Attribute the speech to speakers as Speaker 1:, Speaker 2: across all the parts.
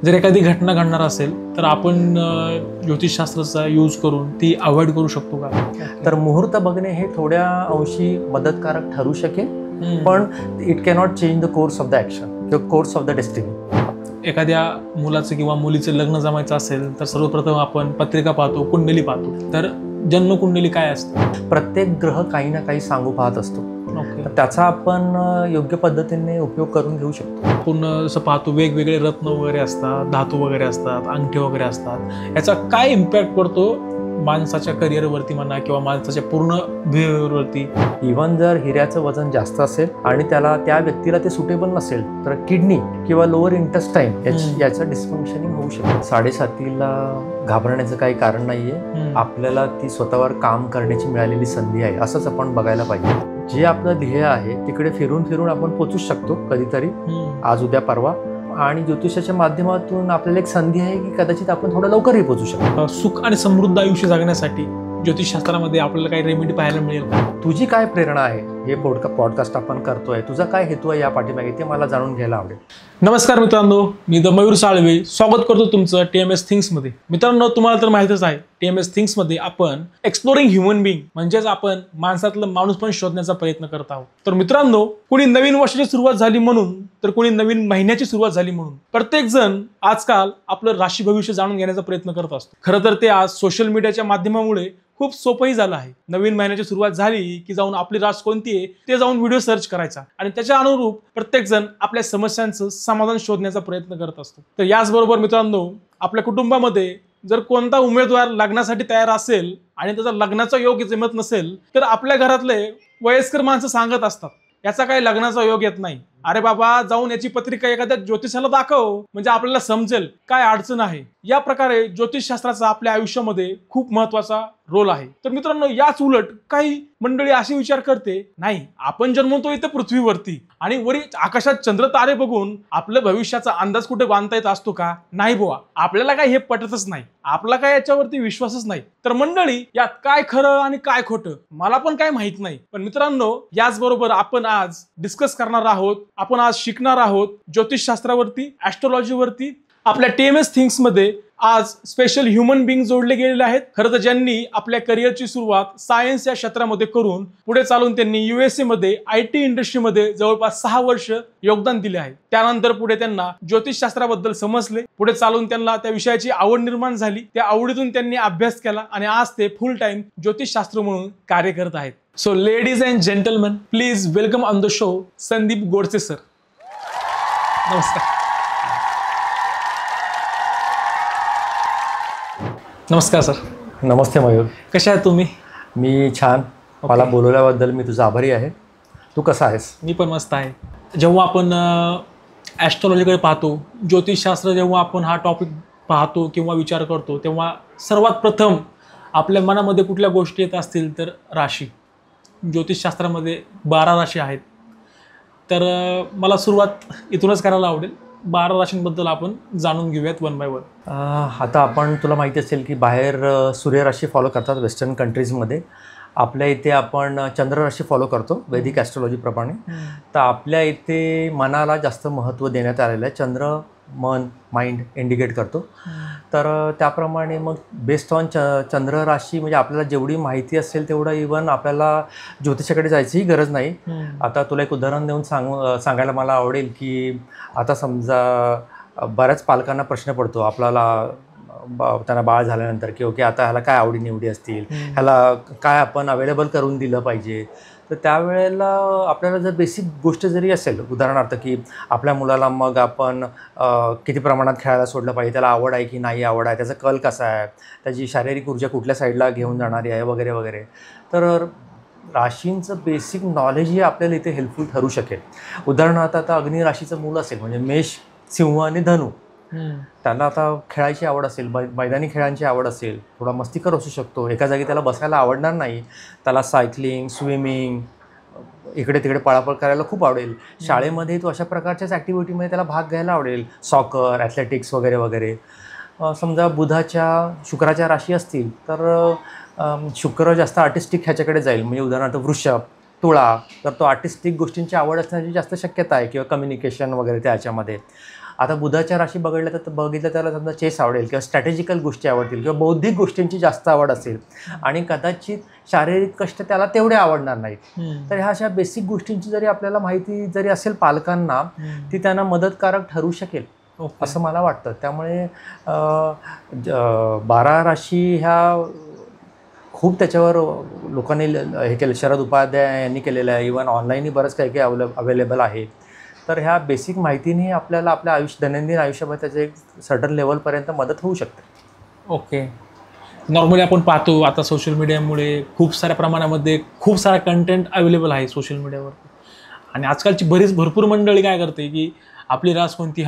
Speaker 1: जर एखादी घटना घडणार असेल तर आपण ज्योतिषशास्त्राचा यूज करून ती अवॉइड करू शकतो का?
Speaker 2: तर मुहूर्त बघणे हे थोड्या अंशी मदतकारक ठरू शकेल, पण it cannot change the course of the action किंवा कोर्स ऑफ द डेस्टिनी.
Speaker 1: एखाद्या मुलाचं किंवा मुलीचं लग्न जमायचं असेल तर सर्वप्रथम आपण पत्रिका पाहतो, कुंडली पाहतो. तर जन्मकुंडली काय असते?
Speaker 2: प्रत्येक ग्रह काही ना काही सांगू पाहत असतो. तर त्याचा आपण योग्य पद्धतीने उपयोग करून घेऊ शकतो.
Speaker 1: आपण असं पाहतो वेगवेगळे रत्न वगैरे असतात, धातू वगैरे असतात, अंगठी वगैरे असतात. याचा काय इम्पॅक्ट पडतो माणसाच्या करिअरवरती म्हणा किंवा माणसाच्या पूर्ण बिहेवियरवरती?
Speaker 2: इव्हन जर हिऱ्याचं वजन जास्त असेल आणि त्या व्यक्तीला ते सुटेबल नसेल तर किडनी किंवा लोअर इंटेस्टाईन याचं डिस्फंक्शनिंग होऊ शकतं. 7:30ला घाबरण्याचं काही कारण नाहीये. आपल्याला ती स्वतःवर काम करण्याची मिळालेली संधी आहे, असंच आपण बघायला पाहिजे. जे आपलं ध्येय आहे तिकडे फिरून फिरून आपण पोचूच शकतो कधीतरी, आज उद्या परवा. आणि ज्योतिषाच्या माध्यमातून आपल्याला एक संधी आहे की कदाचित आपण थोडं लवकरही पोचू शकतो.
Speaker 1: सुख आणि समृद्ध आयुष्य जगण्यासाठी ज्योतिषशास्त्रामध्ये आपल्याला काही रेमेडी पाहायला मिळेल का?
Speaker 2: तुझी काय प्रेरणा आहे? हे पॉडकास्ट आपण करतोय, तुझा काय हेतू आहे या पाठीमागे, ते मला जाणून घ्यायला आवडेल.
Speaker 1: नमस्कार मित्रांनो, मी द मयूर साळवे स्वागत करतो तुमचं TMS थिंग्समध्ये. मित्रांनो, तुम्हाला तर माहितच आहे TMS थिंग्समध्ये आपण एक्सप्लोरिंग ह्युमन बिंग म्हणजेच आपण माणसातलं माणूस पण शोधण्याचा प्रयत्न करत आहोत. तर मित्रांनो, कोणी नवीन वर्षाची सुरुवात झाली म्हणून, तर कोणी नवीन महिन्याची सुरुवात झाली म्हणून प्रत्येक जण आजकाल आपलं राशी भविष्य जाणून घेण्याचा प्रयत्न करत असतो. खरं तर ते आज सोशल मीडियाच्या माध्यमामुळे खूप सोपंही झालं आहे. नवीन महिन्याची सुरुवात झाली की जाऊन आपली रास कोणती आहे ते जाऊन व्हिडिओ सर्च करायचा आणि त्याच्या अनुरूप प्रत्येक जण आपल्या समस्यांचं समाधान शोधण्याचा प्रयत्न करत असतो. तर याचबरोबर मित्रांनो, आपल्या कुटुंबामध्ये जर कोणता उमेदवार लग्नासाठी तयार असेल आणि त्याचा लग्नाचा योग जमत नसेल तर आपल्या घरातले वयस्कर माणसं सांगत असतात याचा काही लग्नाचा योग येत नाही. अरे बाबा, जाऊन याची पत्रिका एखाद्या ज्योतिषाला दाखव म्हणजे आपल्याला समजेल काय अडचण आहे. या प्रकारे ज्योतिषशास्त्राचा आपल्या आयुष्यामध्ये खूप महत्वाचा रोल आहे. तर मित्रांनो, याच उलट काही मंडळी असे विचार करते, नाही आपण जन्मतो इथे पृथ्वीवरती आणि वरी आकाशात चंद्र तारे बघून आपल्या भविष्याचा अंदाज कुठे बांधता येत असतो का? नाही बुवा, आपल्याला काय हे पटतच नाही, आपला काय याच्यावरती विश्वासच नाही. तर मंडळी, यात काय खरं आणि काय खोटं मला पण काय माहित नाही. पण मित्रांनो, याचबरोबर आपण आज डिस्कस करणार आहोत, आपण आज शिकणार आहोत ज्योतिषशास्त्रावरती, ॲस्ट्रोलॉजीवरती. आपल्या TMS थिंग्समध्ये आज स्पेशल ह्युमन बिंग जोडले गेलेले आहेत. खरं तर ज्यांनी आपल्या करिअरची सुरुवात सायन्स या क्षेत्रामध्ये करून पुढे चालून त्यांनी USA मध्ये IT इंडस्ट्रीमध्ये जवळपास 6 वर्ष योगदान दिले आहे. त्यानंतर पुढे त्यांना ज्योतिषशास्त्राबद्दल समजले, पुढे चालून त्यांना त्या विषयाची आवड निर्माण झाली, त्या आवडीतून त्यांनी अभ्यास केला आणि आज ते फुल टाइम ज्योतिषशास्त्र म्हणून कार्य करत आहेत. So ladies and gentleman, please welcome on the show Sandeep Godse sir. नमस्कार. नमस्कार सर.
Speaker 2: नमस्ते मयूर.
Speaker 1: कशा आहात तुम्ही?
Speaker 2: मी छान. मला बोलवल्याबद्दल मी तुझा आभारी आहे. तू कसा आहेस?
Speaker 1: मी पण मस्त आहे. जेव्हा आपण ॲस्ट्रॉलॉजीकडे पाहतो, ज्योतिषशास्त्र जेव्हा आपण हा टॉपिक पाहतो किंवा विचार करतो, तेव्हा सर्वात प्रथम आपल्या मनामध्ये कुठल्या गोष्टी येत असतील तर राशी. ज्योतिषशास्त्रामध्ये 12 राशी आहेत. तर मला सुरुवात इथूनच करायला आवडेल. 12 राशींबद्दल आपण जाणून घेऊयात वन बाय वन.
Speaker 2: आता आपण, तुला माहिती असेल की बाहेर सूर्यराशी फॉलो करतात वेस्टर्न कंट्रीजमध्ये. आपल्या इथे आपण चंद्रराशी फॉलो करतो वैदिक ॲस्ट्रॉलॉजीप्रमाणे. तर आपल्या इथे मनाला जास्त महत्त्व देण्यात आलेलं आहे. चंद्र मन, माइंड इंडिकेट करतो. तर त्याप्रमाणे मग बेस्ड ऑन चंद्र राशी म्हणजे आपल्याला जेवढी माहिती असेल तेवढं, इव्हन आपल्याला ज्योतिषाकडे जायचीही गरज नाही. आता तुला एक उदाहरण देऊन सांगायला मला आवडेल की आता समजा बऱ्याच पालकांना प्रश्न पडतो आपल्याला, त्यांना बाळ झाल्यानंतर की ओके, आता ह्याला काय आवडीनिवडी असतील, ह्याला काय आपण अवेलेबल करून दिलं पाहिजे. तर त्यावेळेला आपल्याला जर बेसिक गोष्ट जरी असेल, उदाहरणार्थ की आपल्या मुलाला मग आपण किती प्रमाणात खेळायला सोडलं पाहिजे, त्याला आवड आहे की नाही आवड आहे, त्याचा कल कसा आहे, त्याची शारीरिक ऊर्जा कुठल्या साईडला घेऊन जाणारी आहे वगैरे वगैरे. तर राशींचं बेसिक नॉलेजही आपल्याला इथे हेल्पफुल ठरू शकेल. उदाहरणार्थ आता अग्नी राशीचं मूल असेल म्हणजे मेष, सिंह आणि धनु, त्यांना आता खेळायची आवड असेल, मैदानी खेळांची आवड असेल, थोडा मस्तीकर असू शकतो, एका जागी त्याला बसायला आवडणार नाही, त्याला सायकलिंग, स्विमिंग, इकडे तिकडे पळापळ करायला खूप आवडेल. शाळेमध्ये तो अशा प्रकारच्याच ॲक्टिव्हिटीमध्ये त्याला भाग घ्यायला आवडेल, सॉकर, ॲथलेटिक्स वगैरे वगैरे. समजा बुधाच्या, शुक्राच्या राशी असतील तर शुक्र जास्त आर्टिस्टिक ह्याच्याकडे जाईल. म्हणजे उदाहरणार्थ वृषभ, तुळा, तर तो आर्टिस्टिक गोष्टींची आवड असण्याची जास्त शक्यता आहे, किंवा कम्युनिकेशन वगैरे त्याच्यामध्ये. आता बुधाच्या राशी बघितलं त्याला समजा चेस आवडेल किंवा स्ट्रॅटेजिकल गोष्टी आवडतील किंवा बौद्धिक गोष्टींची जास्त आवड असेल आणि कदाचित शारीरिक कष्ट त्याला तेवढे आवडणार नाहीत. तर ह्या अशा बेसिक गोष्टींची जरी आपल्याला माहिती जरी असेल पालकांना, ती त्यांना मदतकारक ठरू शकेल असं मला वाटतं. त्यामुळे 12 राशी ह्या खूप त्याच्यावर लोकांनी हे केलं, शरद उपाध्याय यांनी केलेलं आहे, इव्हन ऑनलाईनही बरंच काही काही अवेलेबल आहे. तर ह्या बेसिक माहितीने आपल्याला आपल्या दैनंदिन आयुष्यामध्ये त्याचे एक सर्टन लेवलपर्यंत मदत होऊ शकते.
Speaker 1: ओके. नॉर्मली आपण पाहतो आता सोशल मीडियामुळे खूप साऱ्या प्रमाणामध्ये खूप सारा कंटेंट अवेलेबल आहे सोशल मीडियावर, आणि आजकालची भरपूर मंडळी काय करते की आपली रास कोणती,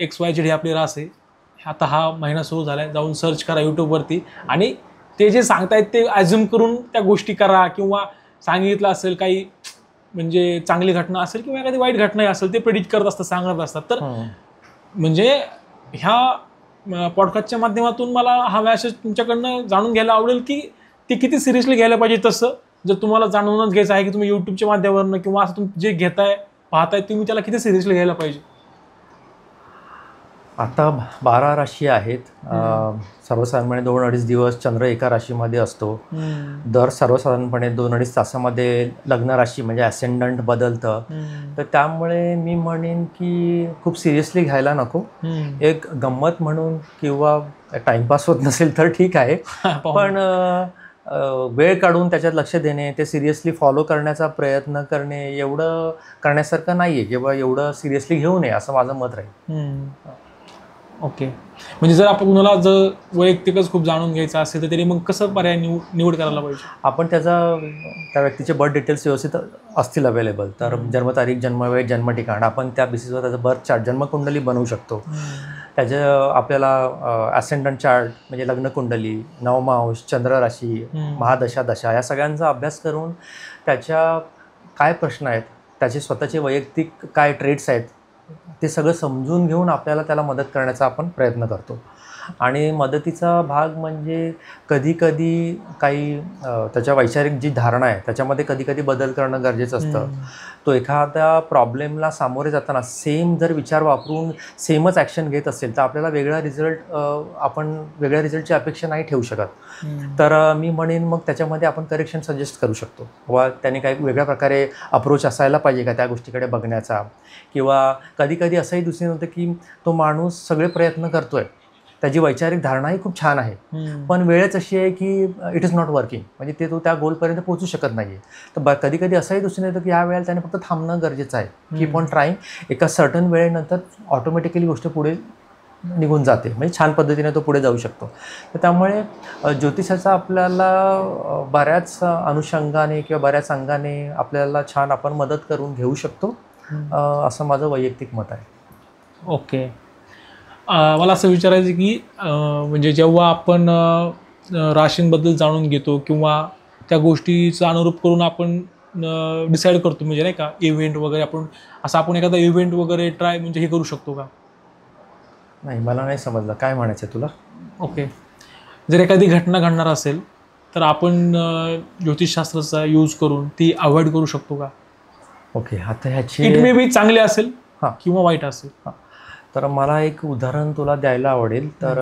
Speaker 1: XYZ ही आपली रास आहे, आता हा महिना सुरू झाला आहे, जाऊन सर्च करा यूट्यूबवरती आणि ते जे सांगतायत ते ॲझ्युम करून त्या गोष्टी करा, किंवा सांगितलं असेल काही म्हणजे चांगली घटना असेल किंवा एखादी वाईट घटना असेल ते प्रेडिक्ट करत असतात, सांगत असतात. तर म्हणजे ह्या पॉडकास्टच्या माध्यमातून मला हा मॅसेज तुमच्याकडनं जाणून घ्यायला आवडेल की ते किती सिरियसली घ्यायला पाहिजे. तसं जर तुम्हाला जाणूनच घ्यायचं आहे की तुम्ही यूट्यूबच्या माध्यमावरून किंवा असं तुम्ही जे घेताय पाहताय तुम्ही त्याला किती सिरियसली घ्यायला पाहिजे.
Speaker 2: आता 12 राशी आहेत. सर्वसाधारणपणे 2-2.5 दिवस चंद्र एका राशीमध्ये असतो. दर सर्वसाधारणपणे 2-2.5 तासामध्ये लग्न राशी म्हणजे ॲसेंडंट बदलतं. तर त्यामुळे मी म्हणेन की खूप सिरियसली घ्यायला नको. एक गंमत म्हणून किंवा टाइमपास होत नसेल तर ठीक आहे, पण वेळ काढून त्याच्यात लक्ष देणे, ते सिरियसली फॉलो करण्याचा प्रयत्न करणे एवढं करण्यासारखं नाही आहे किंवा एवढं सिरियसली घेऊ नये असं माझं मत राहील.
Speaker 1: ओके. म्हणजे जर आपण कुणाला जर वैयक्तिकच खूप जाणून घ्यायचं असेल तर तरी मग कसं पर्याय निवड करायला पाहिजे.
Speaker 2: आपण त्या व्यक्तीचे बर्थ डिटेल्स व्यवस्थित असतील अवेलेबल तर जन्मतारीख, जन्मवेळ, जन्मठिकाण आपण त्या बेसिसवर त्याचं बर्थ चार्ट, जन्मकुंडली बनवू शकतो. त्याचं आपल्याला ॲसेंडंट चार्ट म्हणजे लग्नकुंडली, नवमांश, चंद्र राशी, महादशा, दशा या सगळ्यांचा अभ्यास करून त्याच्या काय प्रश्न आहेत, त्याचे स्वतःचे वैयक्तिक काय ट्रेट्स आहेत ते सगळं समजून घेऊन आपल्याला त्याला मदत करण्याचा आपण प्रयत्न करतो. आणि मदतीचा भाग म्हणजे कधीकधी काही त्याच्या वैचारिक जी धारणा आहे त्याच्यामध्ये कधीकधी बदल करणं गरजेचं असतं. तो एखाद्या प्रॉब्लेमला सामोरे जाताना सेम जर विचार वापरून सेमच ॲक्शन घेत असेल तर आपल्याला आपण वेगळ्या रिझल्टची अपेक्षा नाही ठेवू शकत. तर मी म्हणेन मग त्याच्यामध्ये आपण करेक्शन सजेस्ट करू शकतो वा त्याने काही वेगळ्या प्रकारे अप्रोच असायला पाहिजे का त्या गोष्टीकडे बघण्याचा. किंवा कधीकधी असंही दिसून होतं की तो माणूस सगळे प्रयत्न करतोय, त्याची वैचारिक धारणाही खूप छान आहे, पण वेळच अशी आहे की इट इज नॉट वर्किंग, म्हणजे तो त्या गोलपर्यंत पोहोचू शकत नाही आहे. तर कधी कधी असंही दिसून येतं की ह्या वेळेला त्याने फक्त थांबणं गरजेचं आहे. Keep on trying. एका सर्टन वेळेनंतर ऑटोमॅटिकली गोष्ट पुढे निघून जाते, म्हणजे छान पद्धतीने तो पुढे जाऊ शकतो. तर त्यामुळे ज्योतिषाचा आपल्याला बऱ्याच अनुषंगाने किंवा बऱ्याच अंगाने आपल्याला छान आपण मदत करून घेऊ शकतो असं माझं वैयक्तिक मत आहे.
Speaker 1: ओके. मला असं विचारायचं की म्हणजे जेव्हा आपण राशींबद्दल जाणून घेतो किंवा त्या गोष्टीचा अनुरूप करून आपण डिसाईड करतो, म्हणजे नाही का इव्हेंट वगैरे आपण एखादा इव्हेंट वगैरे ट्राय म्हणजे हे करू शकतो का?
Speaker 2: नाही, मला नाही समजलं काय म्हणायचं तुला.
Speaker 1: ओके. जर एखादी घटना घडणार असेल तर आपण ज्योतिषशास्त्राचा यूज करून ती अवॉइड करू शकतो का?
Speaker 2: ओके. आता ह्याची
Speaker 1: इट मे बी चांगले असेल किंवा वाईट असेल.
Speaker 2: तर मला एक उदाहरण तुला द्यायला आवडेल. तर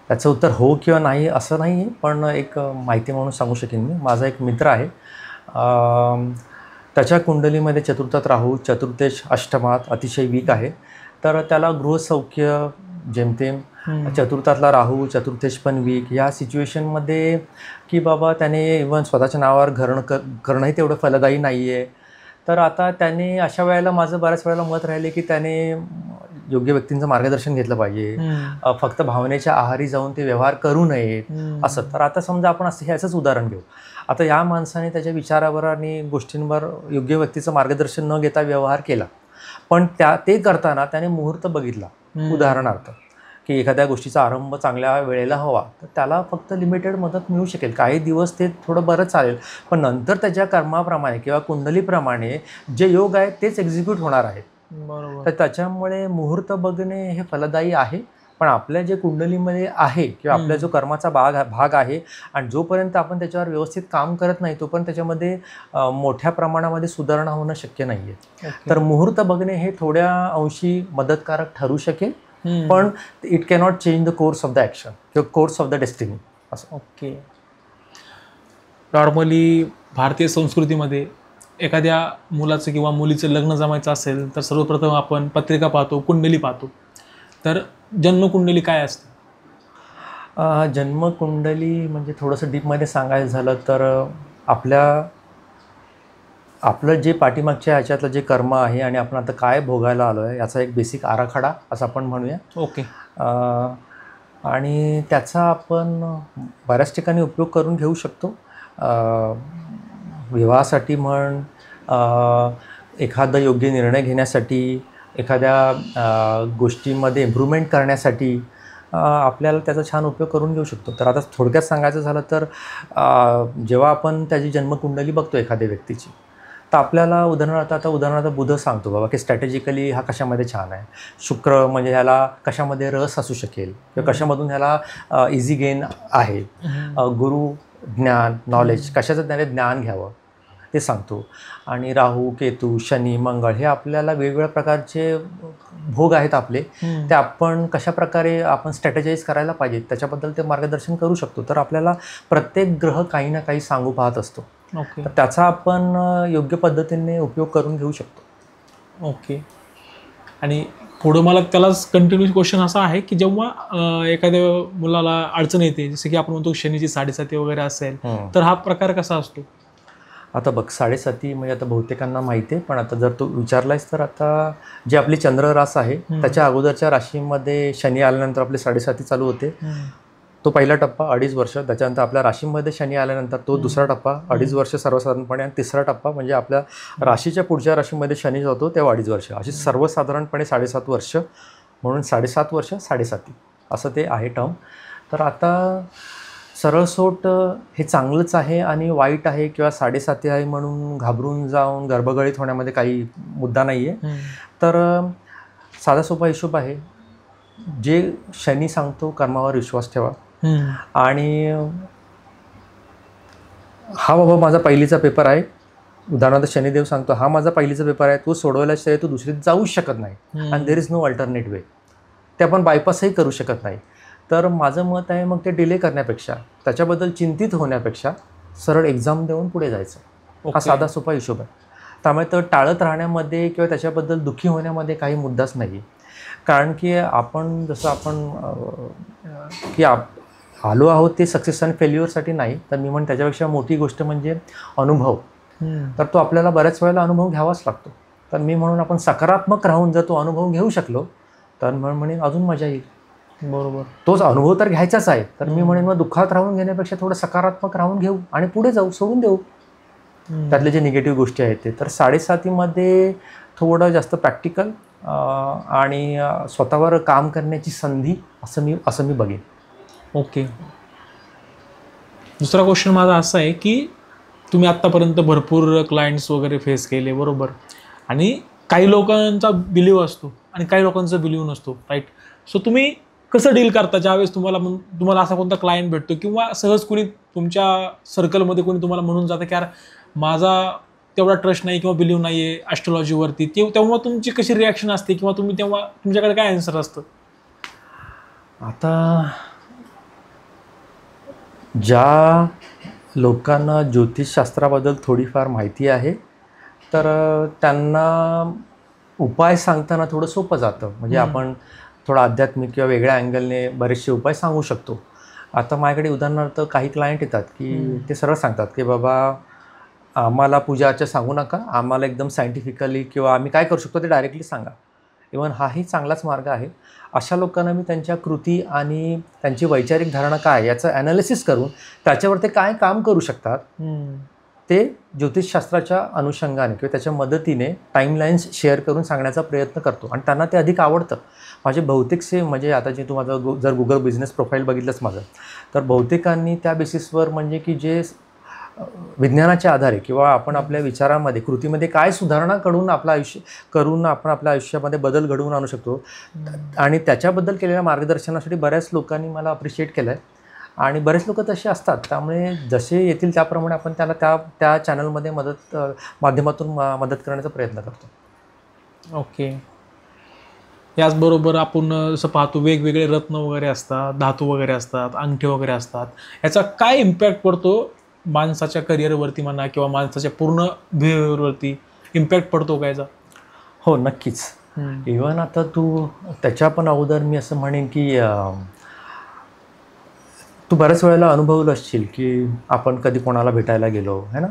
Speaker 2: त्याचं उत्तर हो किंवा नाही असं नाही आहे, पण एक माहिती म्हणून सांगू शकेन मी. माझा एक मित्र आहे, त्याच्या कुंडलीमध्ये चतुर्थात राहू, चतुर्थेश अष्टमात अतिशय वीक आहे. तर त्याला गृहसौख्य जेमतेम, चतुर्थातला राहू, चतुर्थेश पण वीक, या सिच्युएशनमध्ये की बाबा त्याने इव्हन स्वतःच्या नावावर करणंही तेवढं फलदायी नाही आहे. तर आता त्याने अशा वेळेला माझं बऱ्याच वेळेला मत राहिले की त्याने योग्य व्यक्तींचं मार्गदर्शन घेतलं पाहिजे, फक्त भावनेच्या आहारी जाऊन ते व्यवहार करू नयेत असं. तर आता समजा आपण ह्याचंच उदाहरण घेऊ. आता या माणसाने त्याच्या विचारावर आणि गोष्टींवर योग्य व्यक्तीचं मार्गदर्शन न घेता व्यवहार केला, पण ते करताना त्याने मुहूर्त बघितला. उदाहरणार्थ की एखाद्या गोष्टीचा आरंभ चांगल्या वेळेला हवा, तर त्याला फक्त लिमिटेड मदत मिळू शकेल. काही दिवस ते थोडं बरं चालेल, पण नंतर त्याच्या कर्माप्रमाणे किंवा कुंडलीप्रमाणे जे योग आहेत तेच एक्झिक्यूट होणार आहेत.
Speaker 1: बरोबर.
Speaker 2: तर त्याच्यामुळे मुहूर्त बघणे हे फलदायी आहे, पण आपल्या जे कुंडलीमध्ये आहे किंवा आपल्या जो कर्माचा भाग आहे आणि जोपर्यंत आपण त्याच्यावर व्यवस्थित काम करत नाही तोपर्यंत त्याच्यामध्ये मोठ्या प्रमाणामध्ये सुधारणा होणं शक्य नाही आहे. तर मुहूर्त बघणे हे थोड्या अंशी मदतकारक ठरू शकेल, पण it cannot change the course of the action किंवा कोर्स ऑफ द डेस्टिनी असं.
Speaker 1: ओके. नॉर्मली भारतीय संस्कृतीमध्ये एखाद्या मुलाचं किंवा मुलीचं लग्न जमायचं असेल तर सर्वप्रथम आपण पत्रिका पाहतो, कुंडली पाहतो. तर जन्मकुंडली काय असते?
Speaker 2: जन्मकुंडली म्हणजे थोडंसं डीपमध्ये सांगायचं झालं तर आपलं जे पाठीमागच्या ह्याच्यातलं जे कर्म आहे आणि आपण आता काय भोगायला आलो आहे याचा एक बेसिक आराखडा असं आपण म्हणूया.
Speaker 1: ओके.
Speaker 2: आणि त्याचा आपण बऱ्याच ठिकाणी उपयोग करून घेऊ शकतो. विवाहासाठी म्हण, एखादा योग्य निर्णय घेण्यासाठी, एखाद्या गोष्टीमध्ये इम्प्रूव्हमेंट करण्यासाठी आपल्याला त्याचा छान उपयोग करून घेऊ शकतो. तर आता थोडक्यात सांगायचं झालं तर जेव्हा आपण त्याची जन्मकुंडली बघतो एखाद्या व्यक्तीची, तर आपल्याला उदाहरणार्थ बुध सांगतो बाबा की स्ट्रॅटेजिकली हा कशामध्ये छान आहे, शुक्र म्हणजे ह्याला कशामध्ये रस असू शकेल किंवा कशामधून ह्याला इझी गेन आहे, गुरु ज्ञान नॉलेज कशाचं ज्ञान घ्यावं ते सांगतो. आणि राहू, केतू, शनी, मंगळ हे आपल्याला वेगवेगळ्या प्रकारचे भोग आहेत आपले, ते आपण कशाप्रकारे आपण स्ट्रॅटेजाईज करायला पाहिजे त्याच्याबद्दल ते मार्गदर्शन करू शकतो. तर आपल्याला प्रत्येक ग्रह काही ना काही सांगू पाहत असतो.
Speaker 1: ओके.
Speaker 2: तर त्याचा आपण योग्य पद्धतीने उपयोग करून घेऊ शकतो.
Speaker 1: ओके. आणि पुढं मला त्यालाच कंटिन्यू क्वेश्चन असा आहे की जेव्हा एखाद्या मुलाला अडचण येते, जसं की आपण म्हणतो शनीची 7.5 वगैरे असेल, तर हा प्रकार कसा असतो?
Speaker 2: आता बघ 7.5 म्हणजे आता बहुतेकांना माहिती आहे, पण आता जर तू विचारलायस तर आता जी आपली चंद्र रास आहे त्याच्या अगोदरच्या राशीमध्ये शनी आल्यानंतर आपले 7.5 चालू होते. तो पहिला टप्पा 2.5 वर्ष, त्याच्यानंतर आपल्या राशीमध्ये शनी आल्यानंतर तो दुसरा टप्पा 2.5 वर्ष सर्वसाधारणपणे, आणि तिसरा टप्पा म्हणजे आपल्या राशीच्या पुढच्या राशीमध्ये शनी जातो तेव्हा 2.5 वर्ष, अशी सर्वसाधारणपणे 7.5 वर्ष. म्हणून 7.5 वर्ष 7.5 असं ते आहे टर्म. तर आता सरळसोट हे चांगलंच आहे आणि वाईट आहे किंवा 7.5 आहे म्हणून घाबरून जाऊन गर्भगळीत होण्यामध्ये काही मुद्दा नाही आहे. तर साधा सोपा हिशोब आहे, जे शनी सांगतो कर्मावर विश्वास ठेवा. आणि हा बाबा माझा पहिलीचा पेपर आहे, उदाहरणार्थ शनिदेव सांगतो हा माझा पहिलीचा पेपर आहे, तो सोडवल्याशिवाय तू दुसरीत जाऊच शकत नाही आणि there is no alternate way, ते आपण बायपासही करू शकत नाही. तर माझं मत आहे मग ते डिले करण्यापेक्षा, त्याच्याबद्दल चिंतित होण्यापेक्षा सरळ एक्झाम देऊन पुढे जायचं. हा साधा सोपा हिशोब आहे. त्यामुळे तर टाळत राहण्यामध्ये किंवा त्याच्याबद्दल दुःखी होण्यामध्ये काही मुद्दाच नाही. कारण की आपण जसं आलो आहोत ते सक्सेस आणि फेल्युअरसाठी नाही, तर मी म्हणेन त्याच्यापेक्षा मोठी गोष्ट म्हणजे अनुभव. तर तो आपल्याला बऱ्याच वेळेला अनुभव घ्यावाच लागतो. तर मी म्हणून आपण सकारात्मक राहून जर तो अनुभव घेऊ शकलो तर म्हणेन अजून मजा येईल.
Speaker 1: बरोबर.
Speaker 2: तोच अनुभव तर घ्यायचाच आहे, तर मी म्हणेन मग दुःखात राहून घेण्यापेक्षा थोडं सकारात्मक राहून घेऊ आणि पुढे जाऊ, सोडून देऊ त्यातले जे निगेटिव्ह गोष्टी आहेत ते. तर 7.5 थोडं जास्त प्रॅक्टिकल आणि स्वतःवर काम करण्याची संधी असं मी बघेन.
Speaker 1: ओके. दुसरा क्वेश्चन माझा असा आहे की तुम्ही आत्तापर्यंत भरपूर क्लायंट्स वगैरे फेस केले, बरोबर, आणि काही लोकांचा बिलीव असतो आणि काही लोकांचा बिलीव नसतो, राईट? सो तुम्ही कसं डील करता ज्यावेळेस तुम्हाला असा कोणता क्लायंट भेटतो किंवा सहज कोणी तुमच्या सर्कलमध्ये कोणी तुम्हाला म्हणून जातं की यार माझा तेवढा ट्रस्ट नाही किंवा बिलीव नाही आहे ॲस्ट्रोलॉजीवरती, तेव्हा तुमची कशी रिॲक्शन असते किंवा तेव्हा तुमच्याकडे काय आन्सर असतं?
Speaker 2: आता ज्या लोकांना ज्योतिषशास्त्राबद्दल थोडीफार माहिती आहे तर त्यांना उपाय सांगताना थोडं सोपं जातं. म्हणजे आपण थोडा आध्यात्मिक किंवा वेगळ्या अँगलने बरेचसे उपाय सांगू शकतो. आता माझ्याकडे उदाहरणार्थ काही क्लायंट येतात की ते सरळ सांगतात की बाबा आम्हाला पूजा अर्चा सांगू नका, आम्हाला एकदम सायंटिफिकली किंवा आम्ही काय करू शकतो ते डायरेक्टली सांगा. इव्हन हाही चांगलाच मार्ग आहे. अशा लोकांना मी त्यांच्या कृती आणि त्यांची वैचारिक धारणा काय याचं ॲनालिसिस करून त्याच्यावर ते काय काम करू शकतात ते ज्योतिषशास्त्राच्या अनुषंगाने किंवा त्याच्या मदतीने टाईमलाईन्स शेअर करून सांगण्याचा प्रयत्न करतो आणि त्यांना ते अधिक आवडतं. माझे बहुतेकसे म्हणजे आता जे तू माझं जर गुगल बिझनेस प्रोफाईल बघितलंच माझं, तर बहुतेकांनी त्या बेसिसवर म्हणजे की जे विज्ञानाच्या आधारे किंवा आपण आपल्या विचारामध्ये कृतीमध्ये काय सुधारणा करून आपण आपल्या आयुष्यामध्ये बदल घडवून आणू शकतो. आणि त्याच्याबद्दल केलेल्या मार्गदर्शनासाठी बऱ्याच लोकांनी मला अप्रिशिएट केलं आहे आणि बरेच लोक तसे असतात. त्यामुळे जसे येतील त्याप्रमाणे आपण त्याला त्या चॅनलमध्ये माध्यमातून मदत करण्याचा प्रयत्न करतो.
Speaker 1: ओके. याचबरोबर आपण जसं पाहतो वेगवेगळे रत्न वगैरे असतात, धातू वगैरे असतात, अंगठी वगैरे असतात. याचा काय इम्पॅक्ट पडतो माणसाच्या करिअरवरती म्हणा किंवा माणसाच्या पूर्ण बिहेवियरवरती इम्पॅक्ट पडतो का याचा?
Speaker 2: हो, नक्कीच. इव्हन आता तू त्याच्या पण अगोदर मी असं म्हणेन की तू बऱ्याच वेळेला अनुभवलं असशील की आपण कधी कोणाला भेटायला गेलो है ना,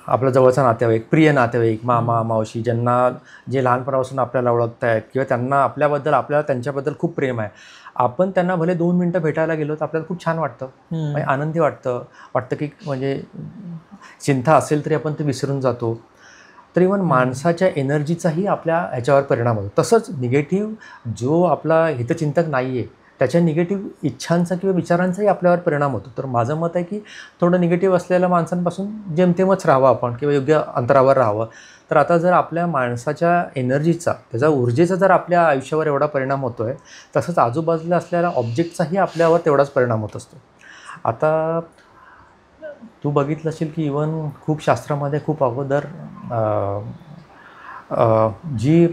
Speaker 2: आपल्या जवळचा नातेवाईक, प्रिय नातेवाईक, मामा मावशी, जे लहानपणापासून आपल्याला ओळखत आहेत किंवा त्यांना आपल्याला त्यांच्याबद्दल खूप प्रेम आहे. आपण त्यांना भले 2 मिनटं भेटायला गेलो तर आपल्याला खूप छान वाटतं, म्हणजे आनंदी वाटतं की म्हणजे चिंता असेल तरी आपण ते विसरून जातो. तर इव्हन माणसाच्या एनर्जीचाही आपल्या ह्याच्यावर परिणाम होतो. तसंच निगेटिव्ह जो आपला हितचिंतक नाही आहे त्याच्या निगेटिव्ह इच्छांचा किंवा विचारांचाही आपल्यावर परिणाम होतो. तर माझं मत आहे की थोडं निगेटिव्ह असलेल्या माणसांपासून जेमतेमच राहावं आपण किंवा योग्य अंतरावर राहावं. तर आता जर आपल्या माणसाच्या एनर्जीचा, त्याचा ऊर्जेचा जर आपल्या आयुष्यावर एवढा परिणाम होतो आहे, तसंच आजूबाजूला असलेल्या ऑब्जेक्टचाही आपल्यावर तेवढाच परिणाम होत असतो. आता तू बघितलं असेल की इव्हन खूप शास्त्रामध्ये खूप अगोदर जी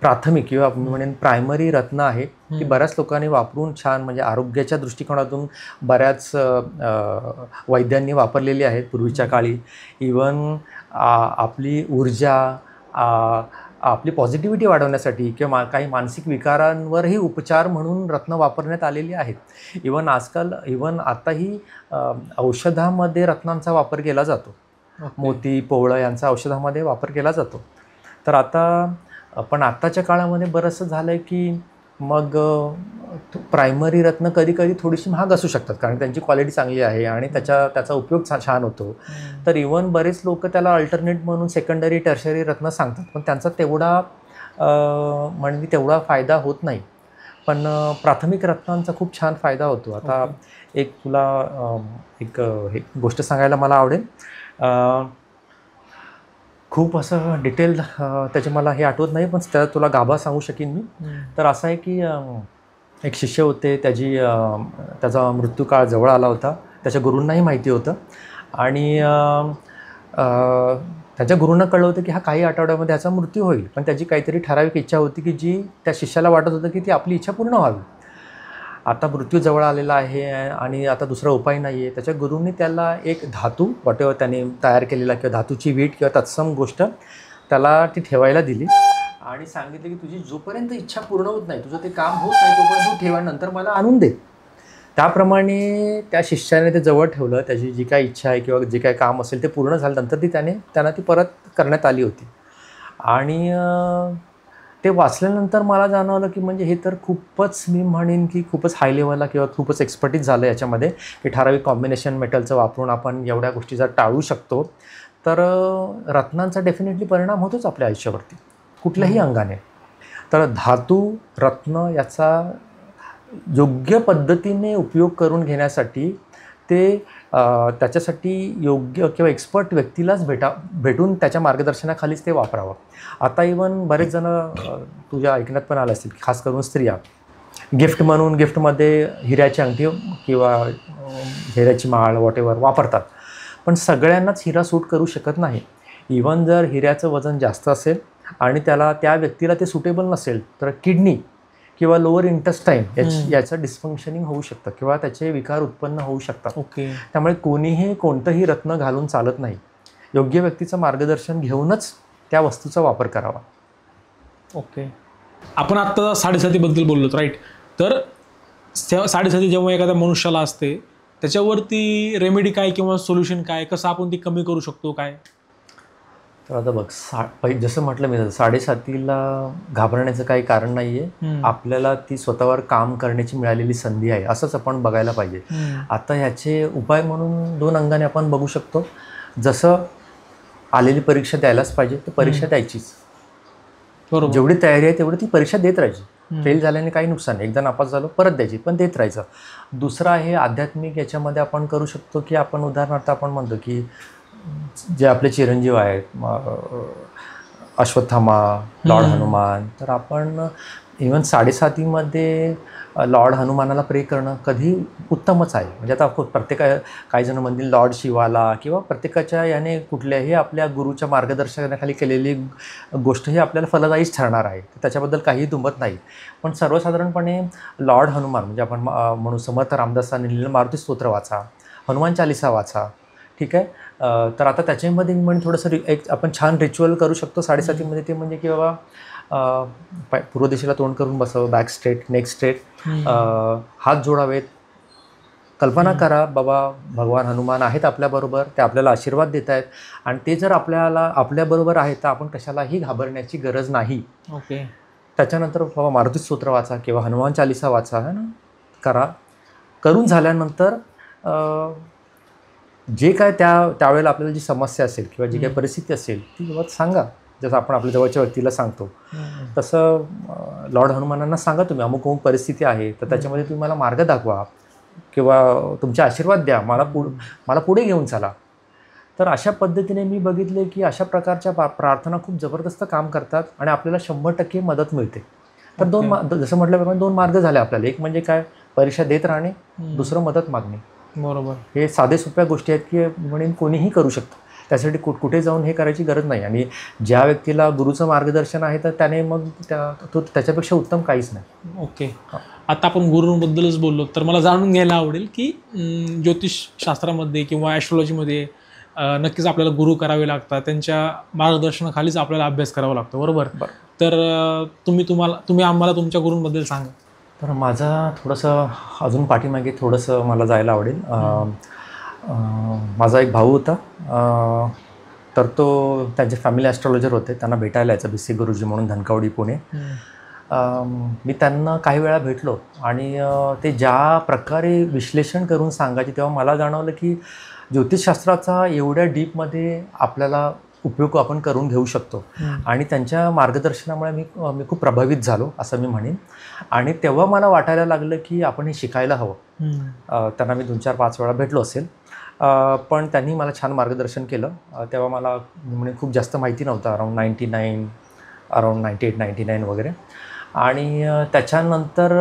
Speaker 2: प्राथमिक किंवा म्हणेन प्रायमरी रत्न आहे ती बऱ्याच लोकांनी वापरून छान, म्हणजे आरोग्याच्या दृष्टिकोनातून बऱ्याच वैद्यांनी वापरलेली आहेत पूर्वीच्या काळी. इव्हन आपली ऊर्जा, आपली पॉझिटिव्हिटी वाढवण्यासाठी किंवा काही मानसिक विकारांवरही उपचार म्हणून रत्न वापरण्यात आलेली आहेत. इव्हन आताही औषधामध्ये रत्नांचा वापर केला जातो. मोती, पोवळं यांचा औषधामध्ये वापर केला जातो. तर आत्ताच्या काळामध्ये बरंचसं झालं आहे की मग प्रायमरी रत्न कधी कधी थोडीशी महाग असू शकतात कारण त्यांची क्वालिटी चांगली आहे आणि त्याचा उपयोग छान होतो. तर इव्हन बरेच लोक त्याला अल्टरनेट म्हणून सेकंडरी टर्शरी रत्न सांगतात, पण त्यांचा तेवढा फायदा होत नाही. पण प्राथमिक रत्नांचा खूप छान फायदा होतो. आता एक गोष्ट सांगायला मला आवडेल. खूप असं डिटेल त्याचे मला हे आठवत नाही, पण त्याला तुला गाभा सांगू शकेन मी. तर असं आहे की एक शिष्य होते, त्याचा मृत्यूकाळ जवळ आला होता. त्याच्या गुरूंनाही माहिती होतं आणि त्याच्या गुरूंना कळलं होतं की हा काही आठवड्यामध्ये ह्याचा मृत्यू होईल. पण त्याची काहीतरी ठराविक इच्छा होती की जी त्या शिष्याला वाटत होतं की ती आपली इच्छा पूर्ण व्हावी. आता मृत्यू जवळ आलेला आहे आणि आता दुसरा उपाय नाही आहे. त्याच्या गुरूंनी त्याला एक धातू वॉटेवर त्याने तयार केलेला किंवा धातूची वीट किंवा तत्सम गोष्ट त्याला ती ठेवायला दिली आणि सांगितलं की तुझी जोपर्यंत इच्छा पूर्ण होत नाही, तुझं ते काम होत नाही, तोपर्यंत तू ठेवा, नंतर मला आणून दे. त्याप्रमाणे त्या शिष्याने ते जवळ ठेवलं. त्याची जी काही इच्छा आहे किंवा जे काही काम असेल ते पूर्ण झाल्यानंतर त्यांना ती परत करण्यात आली होती. आणि ते वाचल्यानंतर मला जाणवलं की म्हणजे हे तर खूपच, मी म्हणेन की खूपच हाय लेवलला किंवा खूपच एक्सपर्टीज झालं याच्यामध्ये की ठराविक कॉम्बिनेशन मेटलचं वापरून आपण एवढ्या गोष्टी जर टाळू शकतो तर रत्नांचा डेफिनेटली परिणाम होतोच आपल्या आयुष्यावरती कुठल्याही अंगाने. तर धातू, रत्न याचा योग्य पद्धतीने उपयोग करून घेण्यासाठी त्याच्यासाठी योग्य किंवा एक्सपर्ट व्यक्तीलाच भेटून त्याच्या मार्गदर्शनाखालीच ते वापरावं. आता इव्हन बरेच जण तुझ्या ऐकण्यात पण आलं असेल, खास करून स्त्रिया गिफ्टमध्ये हिऱ्याची अंगठी किंवा हिऱ्याची माळ वॉटेवर वापरतात. पण सगळ्यांनाच हिरा सूट करू शकत नाही. इव्हन जर हिऱ्याचं वजन जास्त असेल आणि त्या व्यक्तीला ते सुटेबल नसेल तर किडनी किंवा लोअर इंटेस्टाईन याचं डिस्फंक्शनिंग होऊ शकतं किंवा त्याचे विकार उत्पन्न होऊ शकतात. त्यामुळे कोणीही कोणतंही रत्न घालून चालत नाही. योग्य व्यक्तीचं मार्गदर्शन घेऊनच त्या वस्तूचा वापर करावा.
Speaker 1: ओके. आपण आत्ता साडेसातीबद्दल बोललो, राईट? तर साडेसाती जेव्हा एखाद्या मनुष्याला असते त्याच्यावरती रेमेडी काय किंवा सोल्युशन काय, कसं आपण ती कमी करू शकतो काय?
Speaker 2: तर आता बघ, जसं म्हटलं मी, साडेसातीला घाबरण्याचं काही कारण नाही आहे. आपल्याला ती स्वतःवर काम करण्याची मिळालेली संधी आहे असंच आपण बघायला पाहिजे. आता ह्याचे उपाय म्हणून 2 अंगाने आपण बघू शकतो. जसं आलेली परीक्षा द्यायलाच पाहिजे, तर परीक्षा द्यायचीच. बरोबर. जेवढी तयारी आहे तेवढी ती परीक्षा देत राहायची. फेल झाल्याने काही नुकसान नाही, एकदा नापास झालो परत द्यायची, पण देत राहायचं. दुसरं आहे आध्यात्मिक याच्यामध्ये आपण करू शकतो की आपण उदाहरणार्थ आपण म्हणतो की जे आपले चिरंजीव आहेत अश्वत्थामा, लॉर्ड हनुमान, तर आपण इवन 7:30मध्ये लॉर्ड हनुमानाला प्रे करणं कधी उत्तमच आहे. म्हणजे आता काही जण म्हणतील लॉर्ड शिवाला किंवा प्रत्येकाच्या याने कुठल्याही आपल्या गुरुच्या मार्गदर्शनाखाली केलेली गोष्ट ही आपल्याला फलदायीच ठरणार आहे, त्याच्याबद्दल काही दुमत नाही. पण सर्वसाधारणपणे लॉर्ड हनुमान म्हणजे आपण म्हणू समर्थ रामदासांनी लिहिलेलं मारुती स्तोत्र वाचा, हनुमान चालिसा वाचा, ठीक आहे. तर आता त्याच्यामध्ये मी म्हणजे थोडंसं एक आपण छान रिच्युअल करू शकतो 7:30मध्ये, ते म्हणजे की बाबा पूर्व दिशेला तोंड करून बसावं, बॅक स्ट्रेट, नेक स्ट्रेट, हात जोडावेत, कल्पना करा बाबा भगवान हनुमान आहेत आपल्याबरोबर, ते आपल्याला आशीर्वाद देत आहेत आणि ते जर आपल्याबरोबर आहेत तर आपण कशालाही घाबरण्याची गरज नाही.
Speaker 1: ओके.
Speaker 2: त्याच्यानंतर बाबा मारुती स्तोत्र वाचा किंवा हनुमान चालिसा वाचा है ना, करून झाल्यानंतर जे काय त्यावेळेला आपल्याला जी समस्या असेल किंवा जी काही परिस्थिती असेल ती बाबा सांगा. जसं आपण आपल्या जवळच्या व्यक्तीला सांगतो तसं लॉर्ड हनुमानांना सांगा तुम्ही अमुक अमुक परिस्थिती आहे, तर त्याच्यामध्ये तुम्ही मला मार्ग दाखवा किंवा तुमचे आशीर्वाद द्या, मला पुढे घेऊन चला. तर अशा पद्धतीने मी बघितले की अशा प्रकारच्या प्रार्थना खूप जबरदस्त काम करतात आणि आपल्याला 100% मदत मिळते. तर जसं म्हटल्याप्रमाणे 2 मार्ग झाले आपल्याला. एक म्हणजे काय, परीक्षा देत राहणे, दुसरं मदत मागणे.
Speaker 1: बरोबर. हे
Speaker 2: साधे सोप्या गोष्टी आहेत की म्हणून कोणीही करू शकतं. त्यासाठी कुठे जाऊन हे करायची गरज नाही. आणि ज्या व्यक्तीला गुरुचं मार्गदर्शन आहे तर त्याने मग त्याच्यापेक्षा उत्तम काहीच नाही.
Speaker 1: ओके. आता आपण गुरूंबद्दलच बोललो, तर मला जाणून घ्यायला आवडेल की ज्योतिषशास्त्रामध्ये किंवा ॲस्ट्रॉलॉजीमध्ये नक्कीच आपल्याला गुरु करावे लागतात, त्यांच्या मार्गदर्शनाखालीच आपल्याला अभ्यास करावा लागतो, बरोबर? तर तुम्ही आम्हाला तुमच्या गुरूंबद्दल सांगा.
Speaker 2: तर माझा थोडंसं अजून पाठीमागे थोडंसं मला जायला आवडेल. माझा एक भाऊ होता, तर तो त्यांचे फॅमिली ॲस्ट्रॉलॉजर होते, त्यांना भेटायला यायचं BC गुरुजी म्हणून, धनकवडी, पुणे. मी त्यांना काही वेळा भेटलो आणि ते ज्या प्रकारे विश्लेषण करून सांगायचे तेव्हा मला जाणवलं की ज्योतिषशास्त्राचा एवढ्या डीपमध्ये आपल्याला उपयोग आपण करून घेऊ शकतो. आणि त्यांच्या मार्गदर्शनामुळे मी खूप प्रभावित झालो असं मी म्हणेन. आणि तेव्हा मला वाटायला लागलं की आपण हे शिकायला हवं. त्यांना मी 2-4-5 वेळा भेटलो असेल, पण त्यांनी मला छान मार्गदर्शन केलं. तेव्हा मला म्हणजे खूप जास्त माहिती नव्हतं, अराऊंड 98-99 वगैरे. आणि त्याच्यानंतर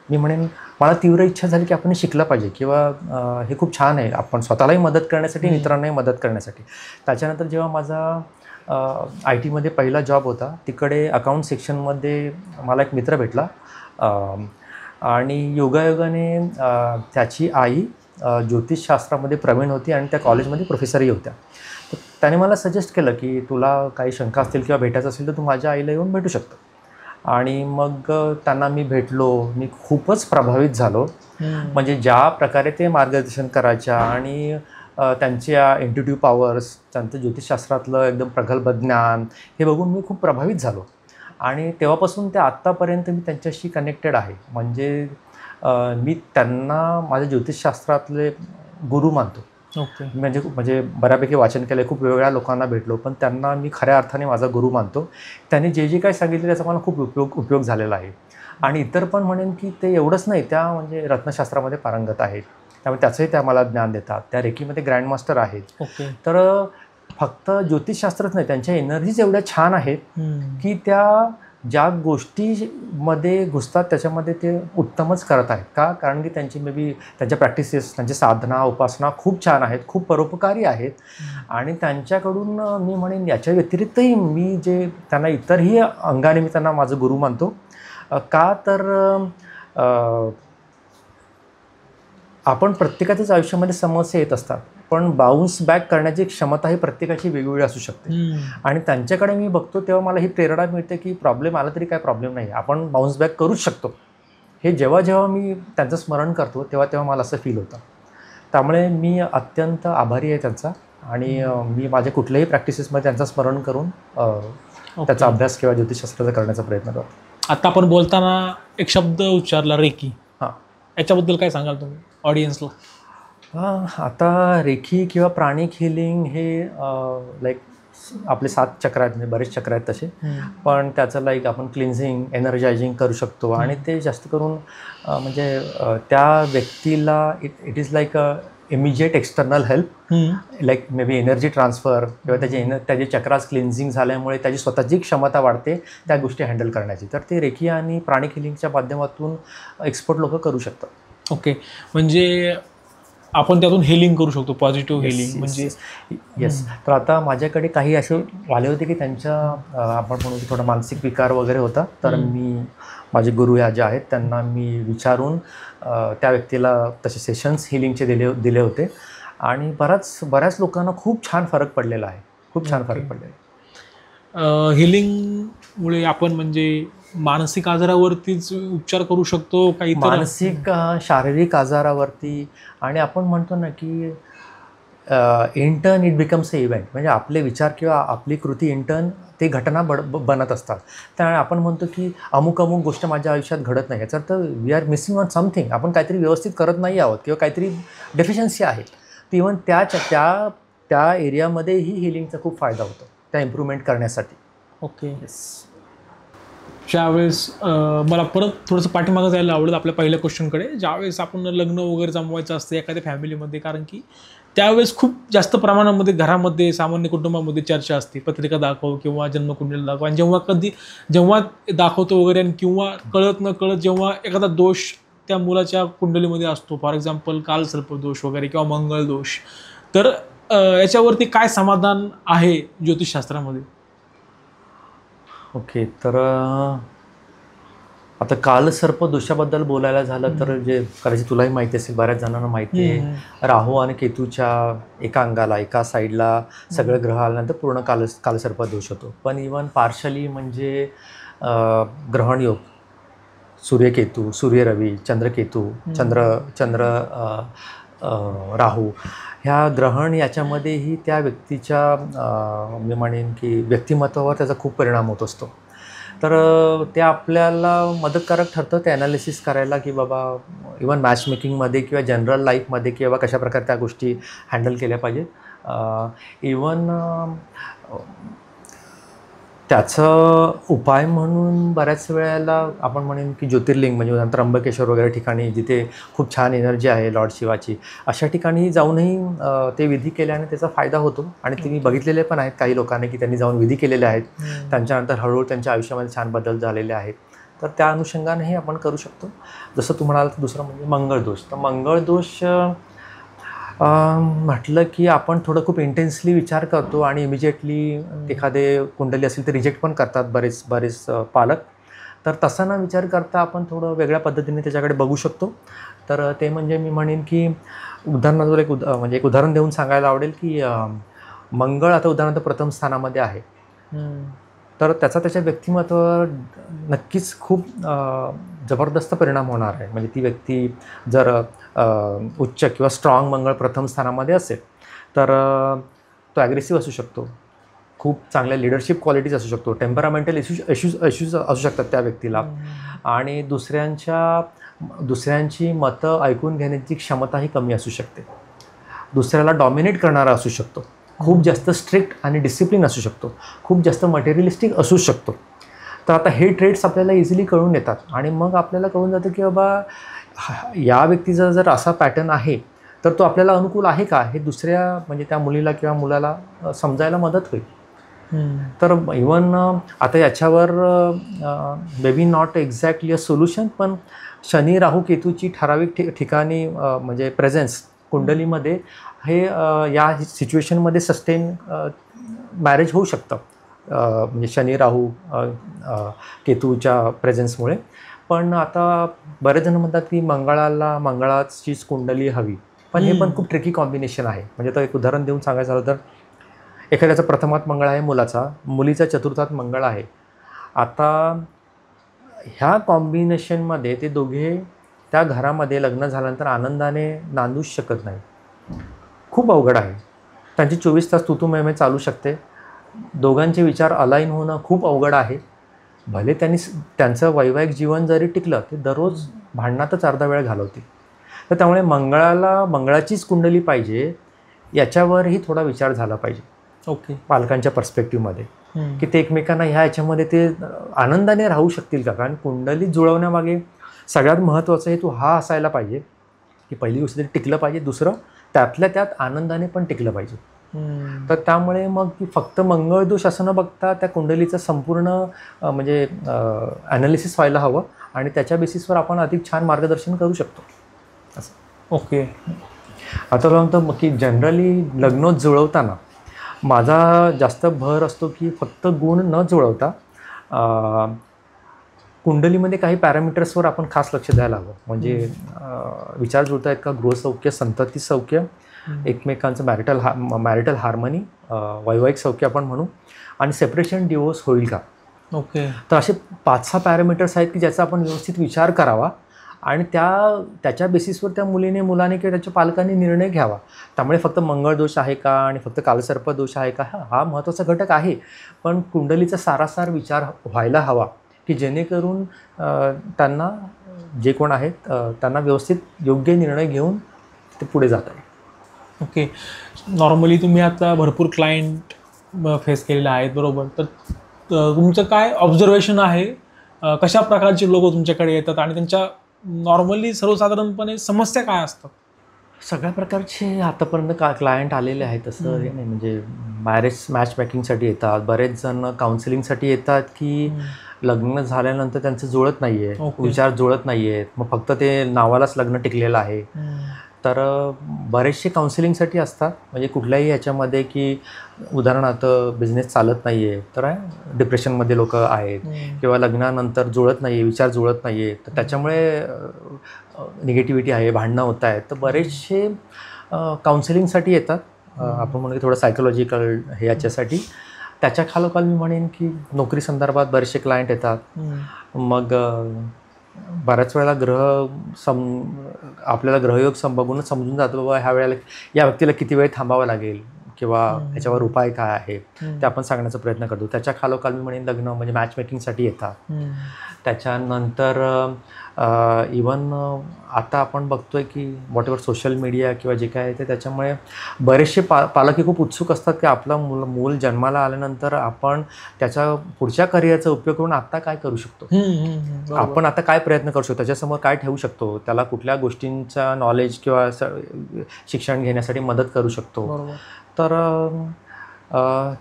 Speaker 2: मी म्हणेन मला तीव्र इच्छा झाली की आपण हे शिकलं पाहिजे किंवा हे खूप छान आहे, आपण स्वतःलाही मदत करण्यासाठी, मित्रांनाही मदत करण्यासाठी. त्याच्यानंतर जेव्हा माझा IT मध्ये पहिला जॉब होता, तिकडे अकाउंट सेक्शनमध्ये मला एक मित्र भेटला आणि योगायोगाने त्याची आई ज्योतिषशास्त्रामध्ये प्रवीण होती आणि त्या कॉलेजमध्ये प्रोफेसरही होत्या. तर त्याने मला सजेस्ट केलं की तुला काही शंका असतील किंवा भेटायचं असेल तर तू माझ्या आईला येऊन भेटू शकतो. आणि मग त्यांना मी भेटलो. मी खूपच प्रभावित झालो. म्हणजे ज्या प्रकारे ते मार्गदर्शन करायच्या आणि त्यांच्या इंट्युटिव्ह पॉवर्स, त्यांचं ज्योतिषशास्त्रातलं एकदम प्रगल्भ ज्ञान हे बघून मी खूप प्रभावित झालो. आणि तेव्हापासून ते आत्तापर्यंत मी त्यांच्याशी कनेक्टेड आहे. म्हणजे मी त्यांना माझ्या ज्योतिषशास्त्रातले गुरु मानतो.
Speaker 1: ओके.
Speaker 2: म्हणजे बऱ्यापैकी वाचन केलं, खूप वेगवेगळ्या लोकांना भेटलो, पण त्यांना मी खऱ्या अर्थाने माझा गुरु मानतो. त्यांनी जे काही सांगितलं त्याचा मला खूप उपयोग झालेला आहे. आणि इतर पण म्हणेन की ते एवढंच नाही, त्या म्हणजे रत्नशास्त्रामध्ये पारंगत आहेत, त्यामुळे त्याचंही त्या मला ज्ञान देतात. त्या रेकीमध्ये ग्रँडमास्टर आहेत.
Speaker 1: ओके.
Speaker 2: तर फक्त ज्योतिषशास्त्रच नाही, त्यांच्या एनर्जीज एवढ्या छान आहेत की त्या ज्या गोष्टीमध्ये घुसतात त्याच्यामध्ये ते उत्तमच करत आहेत. का? कारण की त्यांची मे बी त्यांच्या प्रॅक्टिसेस, त्यांची साधना, उपासना खूप छान आहेत, खूप परोपकारी आहेत. आणि त्यांच्याकडून मी म्हणेन याच्या व्यतिरिक्तही मी जे त्यांना इतरही अंगाने मी त्यांना माझं गुरु मानतो. का तर आपण प्रत्येकाच्याच आयुष्यामध्ये समस्या येत असतात, पण बाउन्स बॅक करण्याची क्षमता ही प्रत्येकाची वेगवेगळी असू शकते. आणि त्यांच्याकडे मी बघतो तेव्हा मला ही प्रेरणा मिळते की प्रॉब्लेम आला तरी काय प्रॉब्लेम नाही, आपण बाउन्स बॅक करूच शकतो. हे जेव्हा मी त्यांचं स्मरण करतो तेव्हा मला असं फील होतं. त्यामुळे मी अत्यंत आभारी आहे त्यांचा. आणि मी माझ्या कुठल्याही प्रॅक्टिसेसमध्ये त्यांचं स्मरण करून त्याचा अभ्यास किंवा ज्योतिषशास्त्राचा करण्याचा प्रयत्न करतो.
Speaker 1: आता आपण बोलताना एक शब्द उच्चारला, रेकी. याच्याबद्दल काय सांगाल तुम्ही ऑडियन्सला?
Speaker 2: आता रेकी किंवा प्राणिक हिलिंग हे लाईक आपले 7 चक्र आहेत, म्हणजे बरेच चक्र आहेत तसे, पण त्याचं लाईक आपण क्लिन्झिंग, एनर्जायझिंग करू शकतो आणि ते जास्त करून म्हणजे त्या व्यक्तीला it is like a immediate external help, like may be energy transfer किंवा त्याचे चक्रास क्लिन्झिंग झाल्यामुळे त्याची स्वतःची क्षमता वाढते त्या गोष्टी हँडल करण्याची. तर ते रेकी आणि प्राणिक हिलिंगच्या माध्यमातून एक्सपर्ट लोक करू शकतात.
Speaker 1: ओके, म्हणजे आपण त्यातून हेलिंग करू शकतो, पॉझिटिव्ह हेलिंग. म्हणजे
Speaker 2: येस. तर आता माझ्याकडे काही असे वाले होते की त्यांच्या आपण म्हणू की थोडा मानसिक विकार वगैरे होता. तर मी माझे गुरु जे आहेत त्यांना मी विचारून त्या व्यक्तीला तसे सेशन्स हिलिंगचे दिले होते आणि बऱ्याच लोकांना खूप छान फरक पडलेला आहे, खूप छान फरक पडलेला आहे.
Speaker 1: हिलिंगमुळे आपण म्हणजे मानसिक आजारावरतीच उपचार करू शकतो काही
Speaker 2: मानसिक शारीरिक आजारावरती. आणि आपण म्हणतो ना की intern it becomes a event, म्हणजे आपले विचार किंवा आपली कृती इंटर्न ते घटना बनत असतात. त्यामुळे आपण म्हणतो की अमुक गोष्ट माझ्या आयुष्यात घडत नाही, याचा अर्थ we are missing on something, आपण काहीतरी व्यवस्थित करत नाही आहोत किंवा काहीतरी डेफिशियन्सी आहे. ती इव्हन त्या एरियामध्येही हिलिंगचा खूप फायदा होतो त्या इम्प्रूव्हमेंट करण्यासाठी.
Speaker 1: ओके. ज्यावेळेस मला परत थोडंसं पाठीमागं जायला आवडेल आपल्या पहिल्या क्वेश्चनकडे. ज्यावेळेस आपण लग्न वगैरे जमवायचं असतं एखाद्या फॅमिलीमध्ये, कारण की त्यावेळेस खूप जास्त प्रमाणामध्ये घरामध्ये सामान्य कुटुंबामध्ये चर्चा असते, पत्रिका दाखव किंवा जन्मकुंडली दाखव. आणि जेव्हा दाखवतो वगैरे आणि किंवा कळत न कळत जेव्हा एखादा दोष त्या मुलाच्या कुंडलीमध्ये असतो, फॉर एक्झाम्पल कालसर्पदोष वगैरे किंवा मंगळ दोष, तर याच्यावरती काय समाधान आहे ज्योतिषशास्त्रामध्ये?
Speaker 2: ओके. तर आता कालसर्प दोषाबद्दल बोलायला झालं तर जे कदाचित तुलाही माहिती असेल, बऱ्याच जणांना माहिती आहे, राहू आणि केतूच्या एका अंगाला एका साईडला सगळे ग्रह आल्यानंतर पूर्ण कालसर्प दोष होतो. पण इवन पार्शली म्हणजे ग्रहण योग, सूर्यकेतू, सूर्यरवी, चंद्रकेतू, चंद्र राहू, ह्या ग्रहण याच्यामध्येही त्या व्यक्तीच्या मी म्हणेन की व्यक्तिमत्वावर त्याचा खूप परिणाम होत असतो. तर ते आपल्याला मदतकारक ठरतं ते ॲनालिसिस करायला की बाबा इवन मॅच मेकिंगमध्ये किंवा जनरल लाईफमध्ये किंवा कशाप्रकारे त्या गोष्टी हँडल केल्या पाहिजेत. इवन त्याचं उपाय म्हणून बऱ्याच वेळेला आपण म्हणेन की ज्योतिर्लिंग म्हणजे उदाहरण त्र्यंबकेश्वर वगैरे ठिकाणी जिथे खूप छान एनर्जी आहे लॉर्ड शिवाची, अशा ठिकाणी जाऊनही ते विधी केल्याने त्याचा फायदा होतो. आणि ते मी बघितलेले पण आहेत काही लोकांनी की त्यांनी जाऊन विधी केलेले आहेत, त्यांच्यानंतर हळूहळू त्यांच्या आयुष्यामध्ये छान बदल झालेले आहेत. तर त्या अनुषंगानेही आपण करू शकतो. जसं तू म्हणाल तर दुसरं म्हणजे मंगळदोष. तर मंगळदोष म्हटलं की आपण थोडं खूप इंटेन्सली विचार करतो आणि इमिजिएटली एखादे कुंडली असेल तर रिजेक्ट पण करतात बरेच पालक. तर तसा न विचार करता आपण थोडं वेगळ्या पद्धतीने त्याच्याकडे बघू शकतो. तर ते म्हणजे मी म्हणेन की उदाहरणार्थ एक उदाहरण देऊन सांगायला आवडेल की मंगळ आता उदाहरणार्थ प्रथम स्थानामध्ये आहे, तर त्याच्या व्यक्तिमत्वावर नक्कीच खूप जबरदस्त परिणाम होणार आहे. म्हणजे ती व्यक्ती जर उच्च किंवा स्ट्रॉंग मंगळ प्रथम स्थानामध्ये असेल तर तो ॲग्रेसिव्ह असू शकतो, खूप चांगल्या लिडरशिप क्वालिटीज असू शकतो, टेम्परामेंटल इश्यूज असू शकतात त्या व्यक्तीला, आणि दुसऱ्यांची मतं ऐकून घेण्याची क्षमताही कमी असू शकते, दुसऱ्याला डॉमिनेट करणारा असू शकतो, खूप जास्त स्ट्रिक्ट आणि डिसिप्लिन असू शकतो, खूप जास्त मटेरियलिस्टिक असू शकतो. तर आता हे ट्रेड्स आपल्याला इझिली कळून येतात आणि मग आपल्याला कळून जातं की बाबा या व्यक्तीचा जर असा पॅटर्न आहे तर तो आपल्याला अनुकूल आहे का, हे दुसऱ्या म्हणजे त्या मुलीला किंवा मुलाला समजायला मदत होईल. तर इवन आता याच्यावर may be not exactly a solution, पण शनी राहू केतूची ठराविक ठिकाणी म्हणजे प्रेझेन्स कुंडलीमध्ये हे या सिच्युएशनमध्ये सस्टेन मॅरेज होऊ शकतं, म्हणजे शनी राहू केतूच्या प्रेझेन्समुळे. पण आता बरेच जण म्हणतात की मंगळाचीच कुंडली हवी, पण हे पण खूप ट्रिकी कॉम्बिनेशन आहे. म्हणजे आता एक उदाहरण देऊन सांगायचं झालं तर एखाद्याचा प्रथमात मंगळ आहे मुलीचा चतुर्थात मंगळ आहे. आता ह्या कॉम्बिनेशनमध्ये ते दोघे त्या घरामध्ये लग्न झाल्यानंतर आनंदाने नांदूच शकत नाही, खूप अवघड आहे. त्यांची 24 तास तू-तू-मैं-मैं चालू शकते, दोघांचे विचार अलाईन होणं खूप अवघड आहे. भले त्यांचं वैवाहिक जीवन जरी टिकलं ते दररोज भांडणातच अर्धा वेळ घालवतील. तर त्यामुळे मंगळाचीच कुंडली पाहिजे याच्यावरही थोडा विचार झाला पाहिजे.
Speaker 1: ओके.
Speaker 2: पालकांच्या पर्स्पेक्टिव्हमध्ये, की ते एकमेकांना ह्या ह्याच्यामध्ये ते आनंदाने राहू शकतील का. कारण कुंडली जुळवण्यामागे सगळ्यात महत्त्वाचा हेतू हा असायला पाहिजे की पहिली गोष्ट तरी टिकलं पाहिजे, दुसरं त्यातल्या त्यात आनंदाने पण टिकलं पाहिजे. तर त्यामुळे मग फक्त मंगळदोष असं न बघता त्या कुंडलीचं संपूर्ण म्हणजे ॲनालिसिस व्हायला हवं आणि त्याच्या बेसिसवर आपण अधिक छान मार्गदर्शन करू शकतो असं.
Speaker 1: ओके.
Speaker 2: आता सांगतो की जनरली लग्न जुळवताना माझा जास्त भर असतो की फक्त गुण न जुळवता कुंडलीमध्ये काही पॅरामीटर्सवर आपण खास लक्ष द्यायला हवं. म्हणजे विचार जुळत आहेत का, गृहसौख्य, संतती सौख्य, एकमेकांचं मॅरिटल हार्मनी, वैवाहिक सौख्य आपण म्हणू, आणि सेपरेशन डिवोर्स होईल का.
Speaker 1: ओके.
Speaker 2: तर असे 5-6 पॅरामीटर्स आहेत की ज्याचा आपण व्यवस्थित विचार करावा आणि त्याच्या बेसिसवर त्या मुलाने किंवा त्याच्या पालकांनी निर्णय घ्यावा. त्यामुळे फक्त मंगळदोष आहे का आणि फक्त कालसर्प दोष आहे का, हा महत्त्वाचा घटक आहे, पण कुंडलीचा सारासार विचार व्हायला हवा की जेणेकरून त्यांना जे कोण आहेत त्यांना व्यवस्थित योग्य निर्णय घेऊन ते पुढे जात आहे.
Speaker 1: ओके. नॉर्मली तुम्ही आता भरपूर क्लायंट फेस केलेले आहेत, बरोबर. तर तुमचं काय ऑब्झर्वेशन आहे, कशा प्रकारचे लोक तुमच्याकडे येतात आणि त्यांच्या नॉर्मली सर्वसाधारणपणे समस्या काय असतात?
Speaker 2: सगळ्या प्रकारचे आतापर्यंत क्लायंट आलेले आहेत असं हे नाही. म्हणजे मॅच मेकिंगसाठी येतात, बरेच जण काउन्सिलिंगसाठी येतात की लग्न झाल्यानंतर त्यांचं जुळत नाही आहे, विचार जुळत नाही आहेत, मग फक्त ते नावालाच लग्न टिकलेलं आहे. तर बरेचसे काउन्सिलिंगसाठी असतात. म्हणजे कुठल्याही ह्याच्यामध्ये की उदाहरणार्थ बिझनेस चालत नाही आहे तर डिप्रेशनमध्ये लोक आहेत, किंवा लग्नानंतर जुळत नाही आहे, विचार जुळत नाही आहे, तर त्याच्यामुळे निगेटिव्हिटी आहे, भांडणं होत आहेत. तर बरेचसे काउन्सिलिंगसाठी येतात. आपण म्हणू की थोडं सायकोलॉजिकल हे याच्यासाठी. त्याच्या खालोखाल मी म्हणेन की नोकरी संदर्भात बरेचसे क्लायंट येतात. मग बऱ्याच वेळेला आपल्याला ग्रहयोग बघूनच समजून जातं बाबा ह्या वेळेला या व्यक्तीला किती वेळ थांबावं लागेल किंवा ह्याच्यावर उपाय काय आहे ते आपण सांगण्याचा प्रयत्न करतो. त्याच्या खालोखाल मी म्हणेन लग्न म्हणजे मॅच मेकिंगसाठी येतात. त्याच्यानंतर इवन आता आपण बघतोय की वॉट एव्हर सोशल मीडिया किंवा जे काय आहे ते त्याच्यामुळे बरेचसे पालकही खूप उत्सुक असतात की आपलं मूल जन्माला आल्यानंतर आपण त्याच्या पुढच्या करिअरचा उपयोग करून आत्ता काय करू शकतो, आपण आता काय प्रयत्न करू शकतो, त्याच्यासमोर काय ठेवू शकतो, त्याला कुठल्या गोष्टींचा नॉलेज किंवा शिक्षण घेण्यासाठी मदत करू शकतो. तर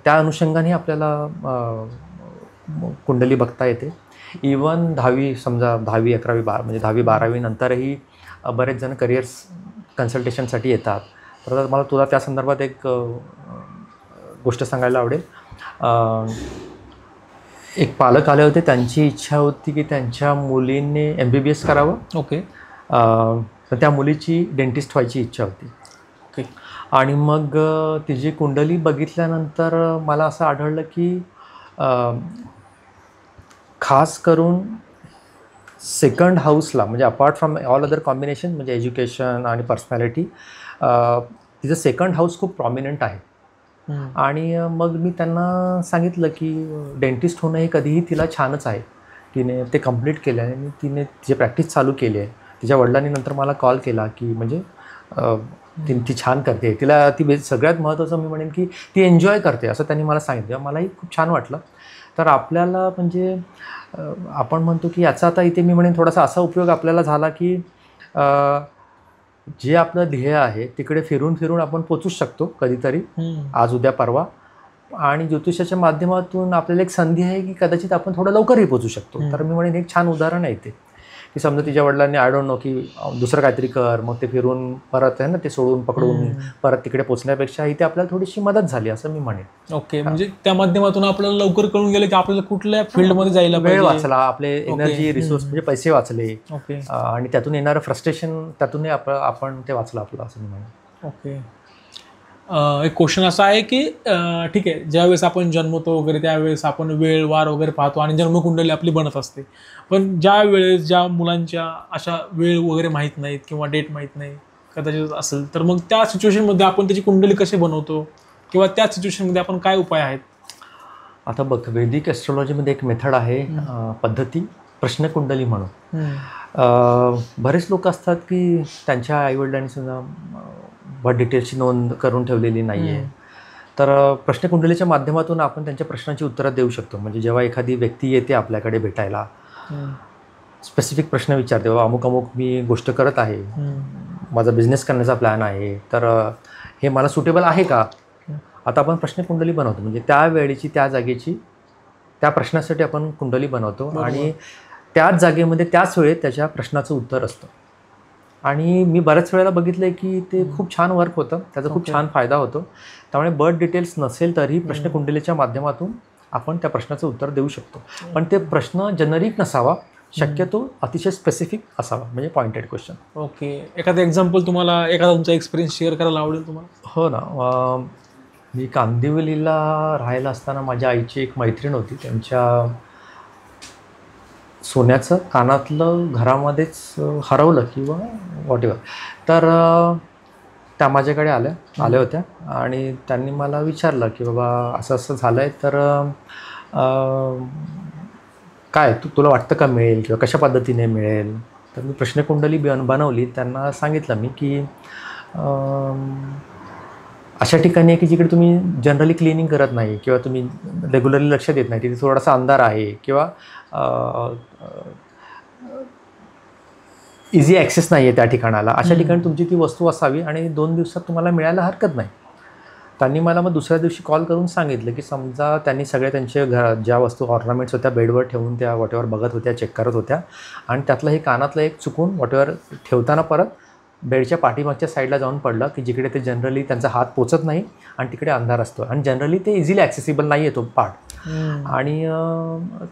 Speaker 2: त्या अनुषंगाने आपल्याला कुंडली बघता येते. इवन 10वी समजा 10वी 11वी म्हणजे 10वी 12वी नंतरही बरेच जण करिअर्स कन्सल्टेशनसाठी येतात. तर मला तुला त्या संदर्भात एक गोष्ट सांगायला आवडेल. एक पालक आले होते, त्यांची इच्छा होती की त्यांच्या मुलीने MBBS करावं.
Speaker 1: ओके.
Speaker 2: तर त्या मुलीची डेंटिस्ट व्हायची इच्छा होती.
Speaker 1: ओके.
Speaker 2: आणि मग तिची कुंडली बघितल्यानंतर मला असं आढळलं की खास करून सेकंड हाऊसला म्हणजे apart from all other combination म्हणजे एज्युकेशन आणि पर्सनॅलिटी तिचं सेकंड हाऊस खूप प्रॉमिनंट आहे. आणि मग मी त्यांना सांगितलं की डेंटिस्ट होणं हे कधीही तिला छानच आहे. तिने ते कंप्लीट केलं आहे आणि तिने तिची प्रॅक्टिस चालू केली आहे. तिच्या वडिलांनी नंतर मला कॉल केला की म्हणजे ती छान करते, तिला ती सगळ्यात महत्त्वाचं मी म्हणेन की ती एन्जॉय करते असं त्यांनी मला सांगितलं. मलाही खूप छान वाटलं. तर आपल्याला म्हणजे आपण म्हणतो की याचा आता इथे मी म्हणेन थोडासा असा उपयोग आपल्याला झाला की जे आपलं ध्येय आहे तिकडे फिरून फिरून आपण पोचूच शकतो कधीतरी, आज उद्या परवा. आणि ज्योतिषाच्या माध्यमातून आपल्याला एक संधी आहे की कदाचित आपण थोडं लवकरही पोचू शकतो. तर मी म्हणेन एक छान उदाहरण आहे ते की समजा तिच्या वडिलांनी आय डोंट नो की दुसरं काहीतरी कर, मग ते फिरून परत आहे ना ते सोडून पकडून परत तिकडे पोचण्यापेक्षा इथे आपल्याला थोडीशी मदत झाली असं मी म्हणेन.
Speaker 1: ओके. म्हणजे त्या माध्यमातून आपल्याला लवकर कळून गेलं की आपल्याला कुठल्या फील्डमध्ये जायला
Speaker 2: वेळ वाचला, आपले एनर्जी रिसोर्स म्हणजे पैसे वाचले.
Speaker 1: ओके.
Speaker 2: आणि त्यातून येणारं फ्रस्ट्रेशन त्यातूनही आपण ते वाचलं आपलं असं मी म्हणेन.
Speaker 1: ओके. एक क्वेश्चन असा आहे की ठीक आहे, ज्यावेळेस आपण जन्मतो वगैरे त्यावेळेस आपण वेळ वार वगैरे पाहतो आणि जन्मकुंडली आपली बनत असते. पण ज्या वेळेस ज्या मुलांच्या अशा वेळ वगैरे माहीत नाहीत किंवा डेट माहीत नाही कदाचित असेल, तर मग त्या सिच्युएशनमध्ये आपण त्याची कुंडली कशी बनवतो किंवा त्या सिच्युएशनमध्ये आपण काय उपाय आहेत?
Speaker 2: आता बघ, वैदिक ॲस्ट्रॉलॉजीमध्ये एक मेथड आहे पद्धती, प्रश्नकुंडली म्हणून. बरेच लोक असतात की त्यांच्या आईवडिलांनी सुद्धा बर्थ डिटेल्सची नोंद करून ठेवलेली नाही आहे. तर प्रश्नकुंडलीच्या माध्यमातून आपण त्यांच्या प्रश्नांची उत्तरं देऊ शकतो. म्हणजे जेव्हा एखादी व्यक्ती येते आपल्याकडे भेटायला, स्पेसिफिक प्रश्न विचारते, बाबा अमुक अमुक मी गोष्ट करत आहे, माझा बिझनेस करण्याचा प्लॅन आहे, तर हे मला सुटेबल आहे का. आता आपण प्रश्नकुंडली बनवतो, म्हणजे त्या वेळेची त्या जागेची त्या प्रश्नासाठी आपण कुंडली बनवतो आणि त्याच जागेमध्ये त्याच वेळेत त्याच्या प्रश्नाचं उत्तर असतं. आणि मी बऱ्याच वेळेला बघितलं आहे की ते खूप छान वर्क होतं, त्याचा खूप छान फायदा होतो. त्यामुळे बर्थ डिटेल्स नसेल तरीही प्रश्नकुंडलीच्या माध्यमातून आपण त्या प्रश्नाचं उत्तर देऊ शकतो. पण ते प्रश्न जनरिक नसावा, शक्यतो अतिशय स्पेसिफिक असावा, म्हणजे पॉइंटेड क्वेश्चन.
Speaker 1: ओके. एखादं एक्झाम्पल तुम्हाला, एखादा तुमचा एक्सपिरियन्स शेअर करायला आवडेल तुम्हाला?
Speaker 2: हो ना. मी कांदिवलीला राहायला असताना माझ्या आईची एक मैत्रीण होती. त्यांच्या सोन्याचं कानातलं घरामध्येच हरवलं किंवा व्हॉटएव्हर. तर त्या माझ्याकडे आल्या होत्या आणि त्यांनी मला विचारलं की बाबा असं असं झालं आहे, तर काय तुला वाटतं का मिळेल किंवा कशा पद्धतीने मिळेल. तर मी प्रश्नकुंडली बनवली. त्यांना सांगितलं मी की अशा ठिकाणी आहे की जिकडे तुम्ही जनरली क्लिनिंग करत नाही किंवा तुम्ही रेग्युलरली लक्ष देत नाही, तिथे थोडासा अंधार आहे किंवा इझी ॲक्सेस नाही आहे त्या ठिकाणाला. अशा ठिकाणी तुमची ती वस्तू असावी आणि 2 दिवसात तुम्हाला मिळायला हरकत नाही. त्यांनी मला मग दुसऱ्या दिवशी कॉल करून सांगितलं की समजा त्यांनी सगळे त्यांचे ज्या वस्तू ऑर्नामेंट्स होत्या बेडवर ठेवून त्या व्हॉटएव्हर बघत होत्या, चेक करत होत्या आणि त्यातलं हे कानातलं एक चुकून व्हॉटएव्हर ठेवताना परत बेडच्या पाठीमागच्या साईडला जाऊन पडलं की जिकडे ते जनरली त्यांचा हात पोचत नाही आणि तिकडे अंधार असतो आणि जनरली ते इझिली ॲक्सेसिबल नाही आहे तो पार्ट. आणि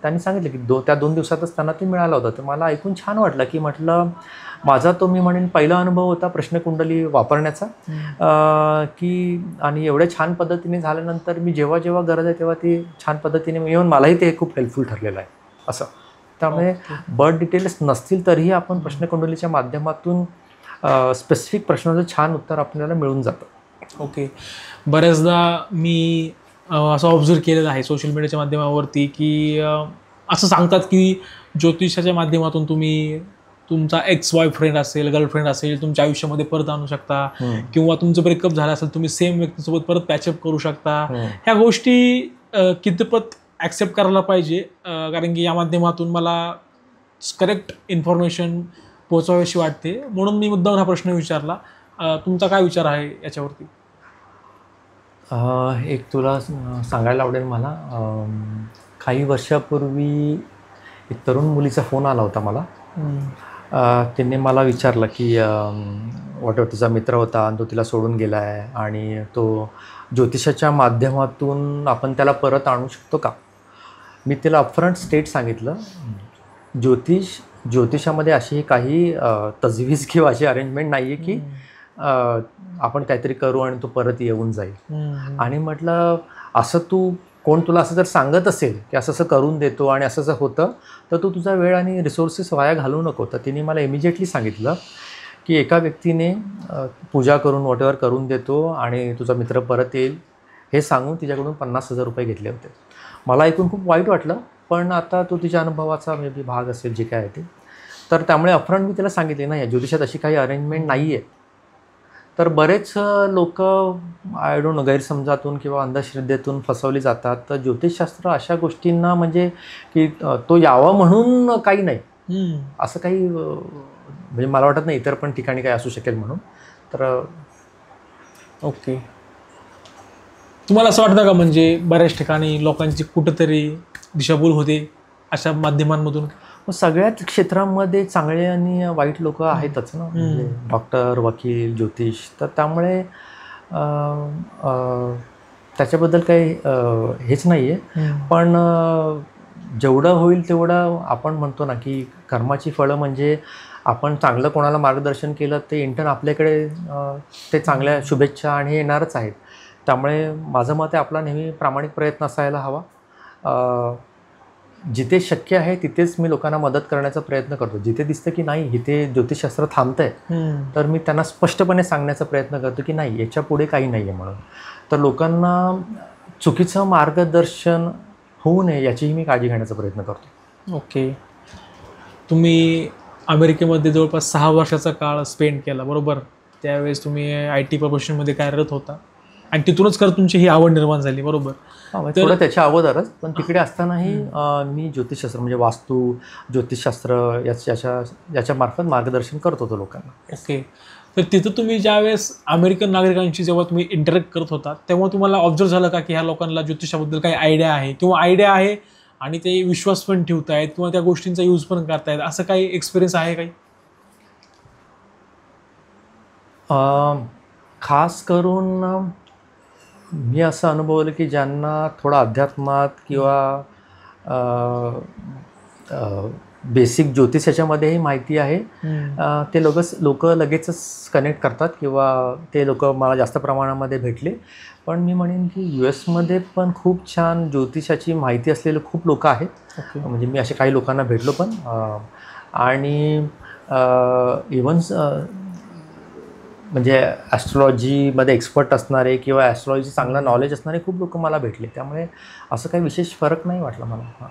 Speaker 2: त्यांनी सांगितलं की त्या 2 दिवसातच त्यांना ते मिळालं होतं. तर मला ऐकून छान वाटलं की म्हटलं माझा तो मी म्हणेन पहिला अनुभव होता प्रश्नकुंडली वापरण्याचा, की आणि एवढ्या छान पद्धतीने झाल्यानंतर मी जेव्हा जेव्हा गरज आहे तेव्हा ती छान पद्धतीने येऊन मलाही ते खूप हेल्पफुल ठरलेलं आहे असं. त्यामुळे बर्थ डिटेल्स नसतील तरीही आपण प्रश्नकुंडलीच्या माध्यमातून स्पेसिफिक प्रश्नाचं छान उत्तर आपल्याला मिळून जातं.
Speaker 1: ओके. बऱ्याचदा मी असं ऑब्झर्व केलेलं आहे सोशल मीडियाच्या माध्यमावरती की असं सांगतात की ज्योतिषाच्या माध्यमातून तुम्ही तुमचा एक्स बॉयफ्रेंड असेल, गर्लफ्रेंड असेल, तुमच्या आयुष्यामध्ये परत आणू शकता किंवा तुमचं ब्रेकअप झालं असेल तुम्ही सेम व्यक्तीसोबत परत पॅचअप करू शकता. ह्या गोष्टी कितपत ॲक्सेप्ट करायला पाहिजे, कारण की या माध्यमातून मला करेक्ट इन्फॉर्मेशन पोहोचवावीशी वाटते, म्हणून मी मुद्दाम हा प्रश्न विचारला. तुमचा काय विचार आहे याच्यावरती?
Speaker 2: एक तुला सांगायला आवडेल मला. काही वर्षापूर्वी एक तरुण मुलीचा फोन आला होता मला. तिने मला विचारलं की व्हॉटएव्हर तिचा मित्र होता आणि तो तिला सोडून गेला आहे आणि तो ज्योतिषाच्या माध्यमातून आपण त्याला परत आणू शकतो का. मी तिला अपफ्रंट स्टेट सांगितलं, ज्योतिषामध्ये अशी काही तजवीज किंवा अशी अरेंजमेंट नाही आहे की आपण काहीतरी करू आणि तो परत येऊन जाईल. आणि म्हटलं असं कोण तुला असं जर सांगत असेल की असं असं करून देतो आणि असं असं होतं तर तू तुझा वेळ आणि रिसोर्सेस वाया घालवू नको. तर तिने मला इमिजिएटली सांगितलं की एका व्यक्तीने पूजा करून व्हॉटएव्हर करून देतो आणि तुझा मित्र परत येईल हे सांगून तिच्याकडून 50,000 रुपये घेतले होते. मला ऐकून खूप वाईट वाटलं, पण आता तो तिच्या अनुभवाचा मे बी भाग असेल जे काय आहे ते. तर त्यामुळे अपफ्रंट मी तिला सांगितले नाही, ज्योतिषात अशी काही अरेंजमेंट नाही आहे. तर बरेच लोक आय डोंट नो गैरसमजातून किंवा अंधश्रद्धेतून फसवली जातात. तर ज्योतिषशास्त्र अशा गोष्टींना म्हणजे की तो यावा म्हणून काही नाही असं काही, म्हणजे मला वाटत नाही इतर पण ठिकाणी काही असू शकेल म्हणून. तर
Speaker 1: ओके. तुम्हाला असं वाटतं का म्हणजे बऱ्याच ठिकाणी लोकांची कुठंतरी दिशाभूल होते अशा माध्यमांमधून?
Speaker 2: सगळ्याच क्षेत्रामध्ये चांगले आणि वाईट लोक आहेतच ना, म्हणजे डॉक्टर, वकील, ज्योतिष. तर त्यामुळे त्याच्याबद्दल काही हेच नाही आहे. पण जेवढं होईल तेवढं आपण म्हणतो ना की कर्माची फळं, म्हणजे आपण चांगलं कोणाला मार्गदर्शन केलं ते इंटर्न आपल्याकडे ते चांगल्या शुभेच्छा आणि येणारच आहेत. त्यामुळे माझं मत आहे आपला नेहमी प्रामाणिक प्रयत्न असायला हवा. जिथे शक्य आहे तिथेच मी लोकांना मदत करण्याचा प्रयत्न करतो. जिथे दिसतं की नाही इथे ज्योतिषशास्त्र थांबतं आहे तर मी त्यांना स्पष्टपणे सांगण्याचा प्रयत्न करतो की नाही याच्या पुढे काही नाही आहे म्हणून. तर लोकांना चुकीचं मार्गदर्शन होऊ नये याचीही मी काळजी घेण्याचा प्रयत्न करतो.
Speaker 1: ओके. तुम्ही अमेरिकेमध्ये जवळपास 6 वर्षाचा काळ स्पेंड केला, बरोबर? त्यावेळेस तुम्ही IT प्रोफेशनमध्ये कार्यरत होता. आणि तिथूनच खरं तुमची ही आवड निर्माण झाली, बरोबर?
Speaker 2: म्हणजे थोडं त्याच्या अगोदरच, पण तिकडे असतानाही मी ज्योतिषशास्त्र म्हणजे वास्तू, ज्योतिषशास्त्र याच्या मार्फत मार्गदर्शन करत होतो लोकांना.
Speaker 1: ओके. तर तिथं तुम्ही ज्यावेळेस अमेरिकन नागरिकांशी जेव्हा तुम्ही इंटरॅक्ट करत होता, तेव्हा तुम्हाला ऑब्झर्व झालं का की ह्या लोकांना ज्योतिषाबद्दल काही आयडिया आहे किंवा आयडिया आहे आणि ते विश्वास पण ठेवत आहेत किंवा त्या गोष्टींचा यूज पण करतायत, असं काही एक्सपिरियन्स आहे काही?
Speaker 2: खास करून मी असं अनुभवलं की ज्यांना थोडा अध्यात्मात किंवा बेसिक ज्योतिष याच्यामध्येही माहिती आहे, ते लोक लगेचच कनेक्ट करतात किंवा ते लोक मला जास्त प्रमाणामध्ये भेटले. पण मी म्हणेन की US मध्ये पण खूप छान ज्योतिषाची माहिती असलेले खूप लोक आहेत. म्हणजे मी असे काही लोकांना भेटलो पण, आणि इवन म्हणजे ॲस्ट्रॉलॉजीमध्ये एक्सपर्ट असणारे किंवा ॲस्ट्रॉलॉजीचं चांगलं नॉलेज असणारे खूप लोक मला भेटले. त्यामुळे असं काही विशेष फरक नाही वाटला मला.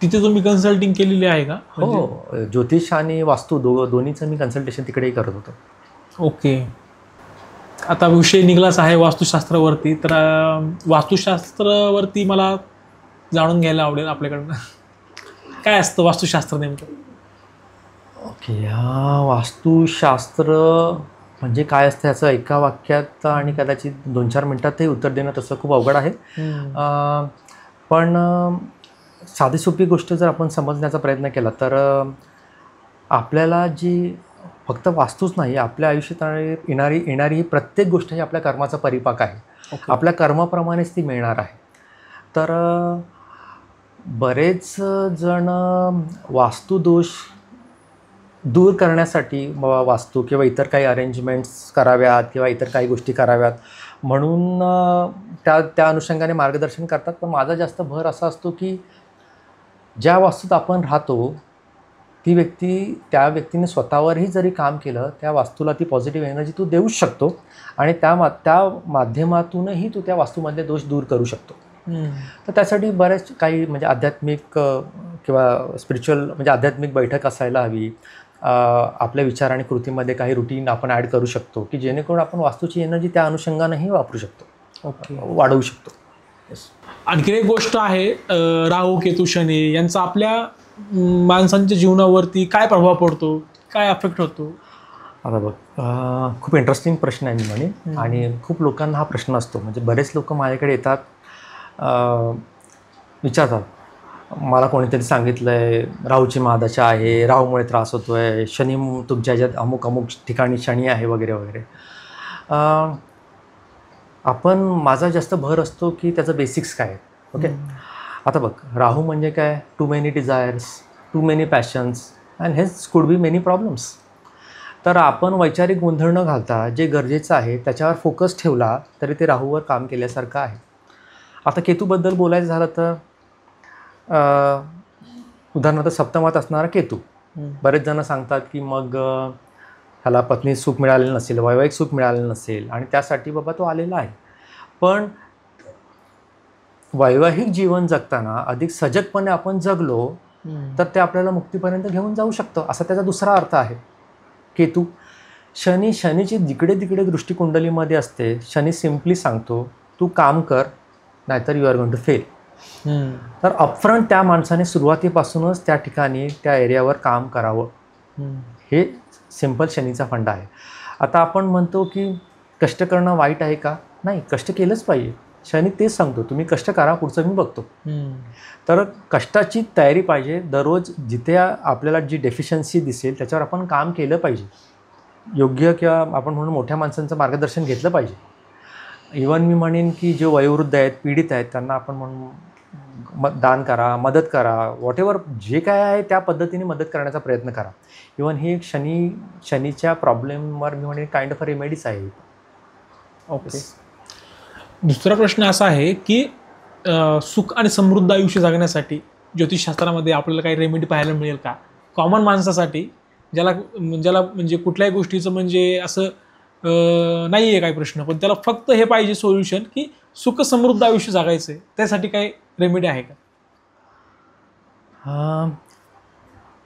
Speaker 1: तिथे तुम्ही कन्सल्टिंग केलेली आहे का?
Speaker 2: हो, ज्योतिष आणि वास्तू दोन्हीचं मी कन्सल्टेशन तिकडेही करत होतो.
Speaker 1: ओके. आता विषय निघालाच आहे वास्तुशास्त्रावरती, तर वास्तुशास्त्रावरती मला जाणून घ्यायला आवडेल आपल्याकडनं. काय असतं वास्तुशास्त्र नेमकं?
Speaker 2: ओके, वास्तुशास्त्र म्हणजे काय असतं ह्याचं एका वाक्यात आणि कदाचित 2-4 मिनटातही उत्तर देणं तसं खूप अवघड आहे. पण साधी सोपी गोष्ट जर आपण समजण्याचा प्रयत्न केला तर आपल्याला जी फक्त वास्तूच नाही, आपल्या आयुष्यात येणारी ही प्रत्येक गोष्ट ही आपल्या कर्माचा परिपाक आहे. आपल्या कर्माप्रमाणेच ती मिळणार आहे. तर बरेच जण वास्तुदोष दूर करण्यासाठी वास्तू किंवा इतर काही अरेंजमेंट्स कराव्यात किंवा इतर काही गोष्टी कराव्यात म्हणून त्या अनुषंगाने मार्गदर्शन करतात. पण माझा जास्त भर असा असतो की ज्या वास्तूत आपण राहतो त्या व्यक्तीने स्वतःवरही जरी काम केलं, त्या वास्तूला ती पॉझिटिव्ह एनर्जी तू देऊच शकतो आणि त्या माध्यमातूनही तू त्या वास्तूमधले दोष दूर करू शकतो. तर त्यासाठी बरेच काही म्हणजे आध्यात्मिक किंवा स्पिरिच्युअल म्हणजे आध्यात्मिक बैठक असायला हवी. आपल्या विचार आणि कृतीमध्ये काही रुटीन आपण ॲड करू शकतो की जेणेकरून आपण वास्तूची एनर्जी त्या अनुषंगानेही वापरू शकतो, वाढवू शकतो.
Speaker 1: आणखी एक गोष्ट आहे, राहू, केतू, शनी यांचा आपल्या माणसांच्या जीवनावरती काय प्रभाव पडतो, काय अफेक्ट होतो?
Speaker 2: आता बघ, खूप इंटरेस्टिंग प्रश्न आहे मी म्हणेन, आणि खूप लोकांना हा प्रश्न असतो. म्हणजे बरेच लोक माझ्याकडे येतात, विचारतात, मला कोणीतरी सांगितलं आहे राहूची महादशा आहे, राहूमुळे त्रास होतो आहे, शनी तुमच्या ह्याच्यात अमुक ठिकाणी शनी आहे वगैरे वगैरे. माझा जास्त भर असतो की त्याचं बेसिक्स काय आहे. ओके, आता बघ, राहू म्हणजे काय, too many desires, too many passions and हेच कुड बी मेनी प्रॉब्लेम्स. तर आपण वैचारिक गोंधळ न घालता जे गरजेचं आहे त्याच्यावर फोकस ठेवला तरी ते राहूवर काम केल्यासारखं आहे. आता केतूबद्दल बोलायचं झालं तर उदाहरणार्थ सप्तमात असणारा केतू, बरेच जण सांगतात की मग ह्याला पत्नी सुख मिळालेलं नसेल, वैवाहिक सुख मिळालेलं नसेल आणि त्यासाठी बाबा तो आलेला आहे. पण वैवाहिक जीवन जगताना अधिक सजगपणे आपण जगलो तर ते आपल्याला मुक्तीपर्यंत घेऊन जाऊ शकतं, असा त्याचा दुसरा अर्थ आहे. केतू, शनीची जिकडे तिकडे दृष्टिकुंडलीमध्ये असते. शनी सिम्पली सांगतो तू काम कर, नाहीतर you are going to fail. तर अपफ्रंट त्या माणसाने सुरुवातीपासूनच त्या ठिकाणी त्या एरियावर काम करावं, हे सिंपल शनीचा फंडा आहे. आता आपण म्हणतो की कष्ट करणं वाईट आहे का? नाही, कष्ट केलंच पाहिजे. शनी तेच सांगतो, तुम्ही कष्ट करा, पुढचं मी बघतो. तर कष्टाची तयारी पाहिजे. दररोज जिथे आपल्याला जी डेफिशियन्सी दिसेल त्याच्यावर आपण काम केलं पाहिजे. योग्य किंवा आपण म्हणून मोठ्या माणसांचं मार्गदर्शन घेतलं पाहिजे. इवन मी म्हणेन की जे वयोवृद्ध आहेत, पीडित आहेत, त्यांना आपण म्हणून दान करा, मदत करा, व्हॉटेवर जे काय आहे त्या पद्धतीने मदत करण्याचा प्रयत्न करा. इवन ही एक शनीच्या प्रॉब्लेमवर मी म्हणेन काइंड ऑफ अ रेमेडीज आहे.
Speaker 1: ओके. दुसरा प्रश्न असा आहे की सुख आणि समृद्ध आयुष्य जगण्यासाठी ज्योतिषशास्त्रामध्ये आपल्याला काही रेमेडी पाहायला मिळेल का, कॉमन माणसासाठी, ज्याला म्हणजे कुठल्याही गोष्टीचं म्हणजे असं नाही आहे काही प्रश्न, पण त्याला फक्त हे पाहिजे सोल्युशन की सुख समृद्ध आयुष्य जगायचं आहे, त्यासाठी काही रेमेडी आहे का?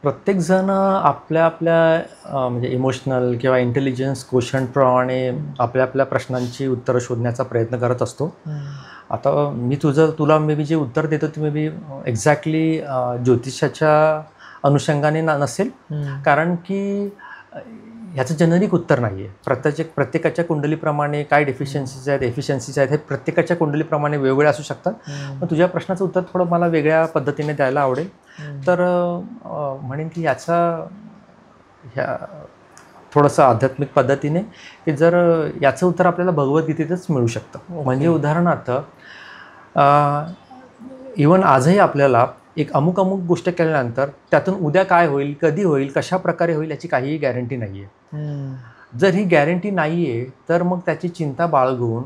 Speaker 2: प्रत्येकजण आपल्या आपल्या म्हणजे इमोशनल किंवा इंटेलिजन्स क्वोशंटप्रमाणे आपल्या आपल्या प्रश्नांची उत्तरं शोधण्याचा प्रयत्न करत असतो. आता मी तुला मे बी जे उत्तर देतो ते मे बी एक्झॅक्टली ज्योतिषाच्या अनुषंगाने नसेल, कारण की ह्याचं जेनरिक उत्तर नाही आहे. प्रत्येकाच्या कुंडलीप्रमाणे काय डेफिशियन्सीज आहेत, एफिशियन्सीज आहेत, हे प्रत्येकाच्या कुंडलीप्रमाणे वेगवेगळे असू शकतात. पण तुझ्या प्रश्नाचं उत्तर थोडं मला वेगळ्या पद्धतीने द्यायला आवडेल. तर म्हणेन की ह्या थोडंसं आध्यात्मिक पद्धतीने, की जर याचं उत्तर आपल्याला भगवद्गीतेतच मिळू शकतं. म्हणजे उदाहरणार्थ इवन आजही आपल्याला एक अमुक गोष्ट केल्यानंतर त्यातून उद्या काय होईल, कधी होईल, कशा प्रकारे होईल याची काहीही गॅरंटी नाही आहे. जर ही गॅरंटी नाही आहे तर मग त्याची चिंता बाळगून,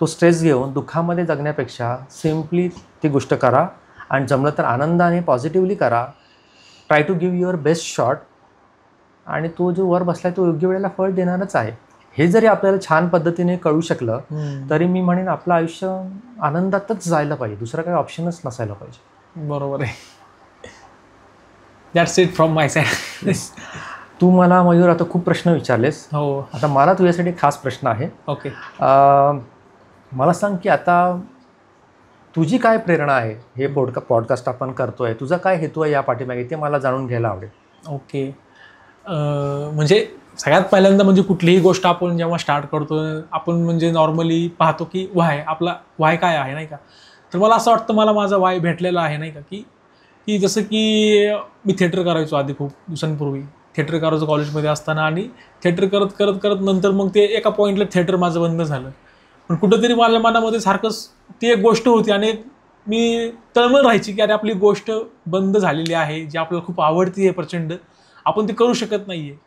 Speaker 2: तो स्ट्रेस घेऊन दुःखामध्ये जगण्यापेक्षा सिम्पली ती गोष्ट करा आणि जमलं तर आनंदाने पॉझिटिव्हली करा. Try to give your best shot आणि तो जो वर बसला आहे तो योग्य वेळेला फळ देणारच आहे. हे जरी आपल्याला छान पद्धतीने कळू शकलं तरी मी म्हणेन आपलं आयुष्य आनंदातच जायला पाहिजे, दुसरा काही ऑप्शनच नसायला पाहिजे.
Speaker 1: बरोबर आहे. That's it from my side.
Speaker 2: तू मला मयूर आता खूप प्रश्न विचारलेस.
Speaker 1: हो.
Speaker 2: आता मला तुझ्यासाठी खास प्रश्न आहे.
Speaker 1: ओके.
Speaker 2: मला सांग की आता तुझी काय प्रेरणा आहे, हे पॉडकास्ट आपण करतोय, तुझा काय हेतू आहे या पाठीमागे, ते मला जाणून घ्यायला आवडेल.
Speaker 1: ओके. म्हणजे सगळ्यात पहिल्यांदा म्हणजे कुठलीही गोष्ट आपण जेव्हा स्टार्ट करतो आपण म्हणजे नॉर्मली पाहतो की आपला वाय काय आहे, नाही का. तर मला असं वाटतं मला माझा वाय भेटलेला आहे, नाही का, की जसं की मी थिएटर करायचो आधी खूप दिवसांपूर्वी. थिएटर करायचो कॉलेजमध्ये असताना आणि थिएटर करत नंतर मग ते एका पॉईंटला थिएटर माझं बंद झालं. पण कुठंतरी माझ्या मनामध्ये सारखंच ती एक गोष्ट होती आणि मी तळमळ राहायची की अरे आपली गोष्ट बंद झालेली आहे, जी आपल्याला खूप आवडती आहे प्रचंड, आपण ती करू शकत नाही आहे.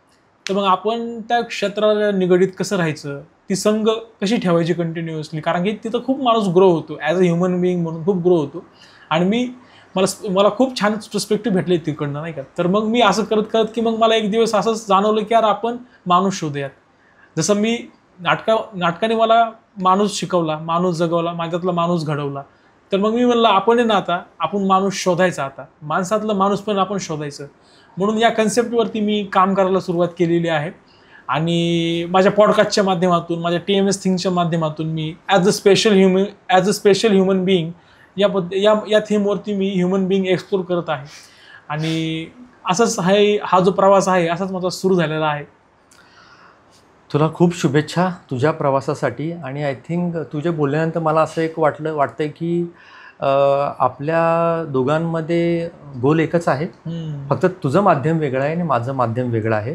Speaker 1: तर मग आपण त्या क्षेत्राला निगडीत कसं राहायचं, ती संघ कशी ठेवायची कंटिन्युअसली, कारण की तिथं खूप माणूस ग्रो होतो ॲज अ ह्युमन बिईंग म्हणून, खूप ग्रो होतो. आणि मला खूप छान पर्स्पेक्टिव्ह भेटले तिकडनं, नाही का. तर मग मी असं करत की मग मला एक दिवस असंच जाणवलं की यार आपण माणूस शोधूयात. जसं मी नाटकाने मला माणूस शिकवला, माणूस जगवला, माझ्यातला माणूस घडवला. तर मग मी म्हणलं आपण ना आता आपण माणूस शोधायचा, आता माणसातलं माणूस पण आपण शोधायचं. म्हणून या कन्सेप्टवरती मी काम करायला सुरुवात केलेली आहे. आणि माझ्या पॉडकास्टच्या माध्यमातून, माझ्या TMS थिंग्सच्या माध्यमातून मी as a special human being या थीमवरती मी ह्युमन बिईंग एक्सप्लोर करत आहे. आणि असंच हा जो प्रवास आहे असाच माझा सुरू झालेला आहे.
Speaker 2: तुला खूप शुभेच्छा तुझ्या प्रवासासाठी. आणि आय थिंक तुझ्या बोलल्यानंतर मला असं एक वाटतंय की आपल्या दोघांमध्ये गोल एकच आहे, फक्त तुझं माध्यम वेगळं आहे आणि माझं माध्यम वेगळं आहे.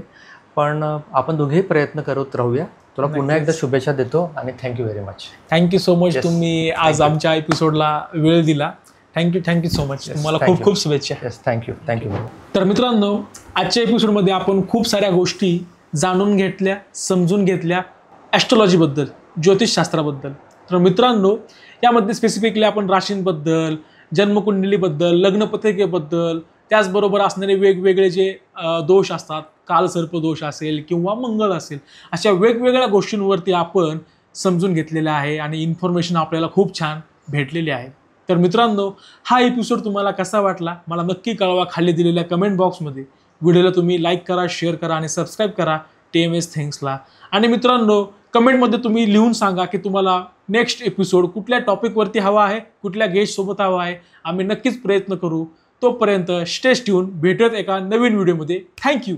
Speaker 2: पण आपण दोघेही प्रयत्न करत राहूया. तुला पुन्हा एकदा शुभेच्छा देतो आणि thank you very much.
Speaker 1: Thank you so much. तुम्ही आज आमच्या एपिसोडला वेळ दिला. Thank you so much. तुम्हाला खूप खूप शुभेच्छा.
Speaker 2: थँक्यू.
Speaker 1: तर मित्रांनो, आजच्या एपिसोडमध्ये आपण खूप साऱ्या गोष्टी जाणून घेतल्या, समजून घेतल्या ॲस्ट्रॉलॉजीबद्दल, ज्योतिषशास्त्राबद्दल. तर मित्रांनो, यामध्ये स्पेसिफिकली आपण राशींबद्दल, जन्मकुंडलीबद्दल, लग्नपत्रिकेबद्दल, त्याचबरोबर असणारे वेगवेगळे जे दोष असतात, कालसर्प दोष असेल किंवा मंगळ असेल, अशा वेगवेगळ्या गोष्टींवरती आपण समजून घेतलेलं आहे आणि इन्फॉर्मेशन आपल्याला खूप छान भेटलेली आहे. तर मित्रांनो, हा एपिसोड तुम्हाला कसा वाटला मला नक्की कळवा खाली दिलेल्या कमेंट बॉक्समध्ये. व्हिडिओला तुम्ही लाईक करा, शेअर करा आणि सबस्क्राईब करा TMS थिंग्सला. आणि मित्रांनो, कमेंटमध्ये तुम्ही लिहून सांगा की तुम्हाला नेक्स्ट एपिसोड कुठल्या टॉपिकवरती हवा आहे, कुठल्या गेस्टसोबत हवा आहे. आम्ही नक्कीच प्रयत्न करू. तोपर्यंत स्टे ट्यून. भेटूयात एका नवीन व्हिडिओमध्ये. थँक्यू.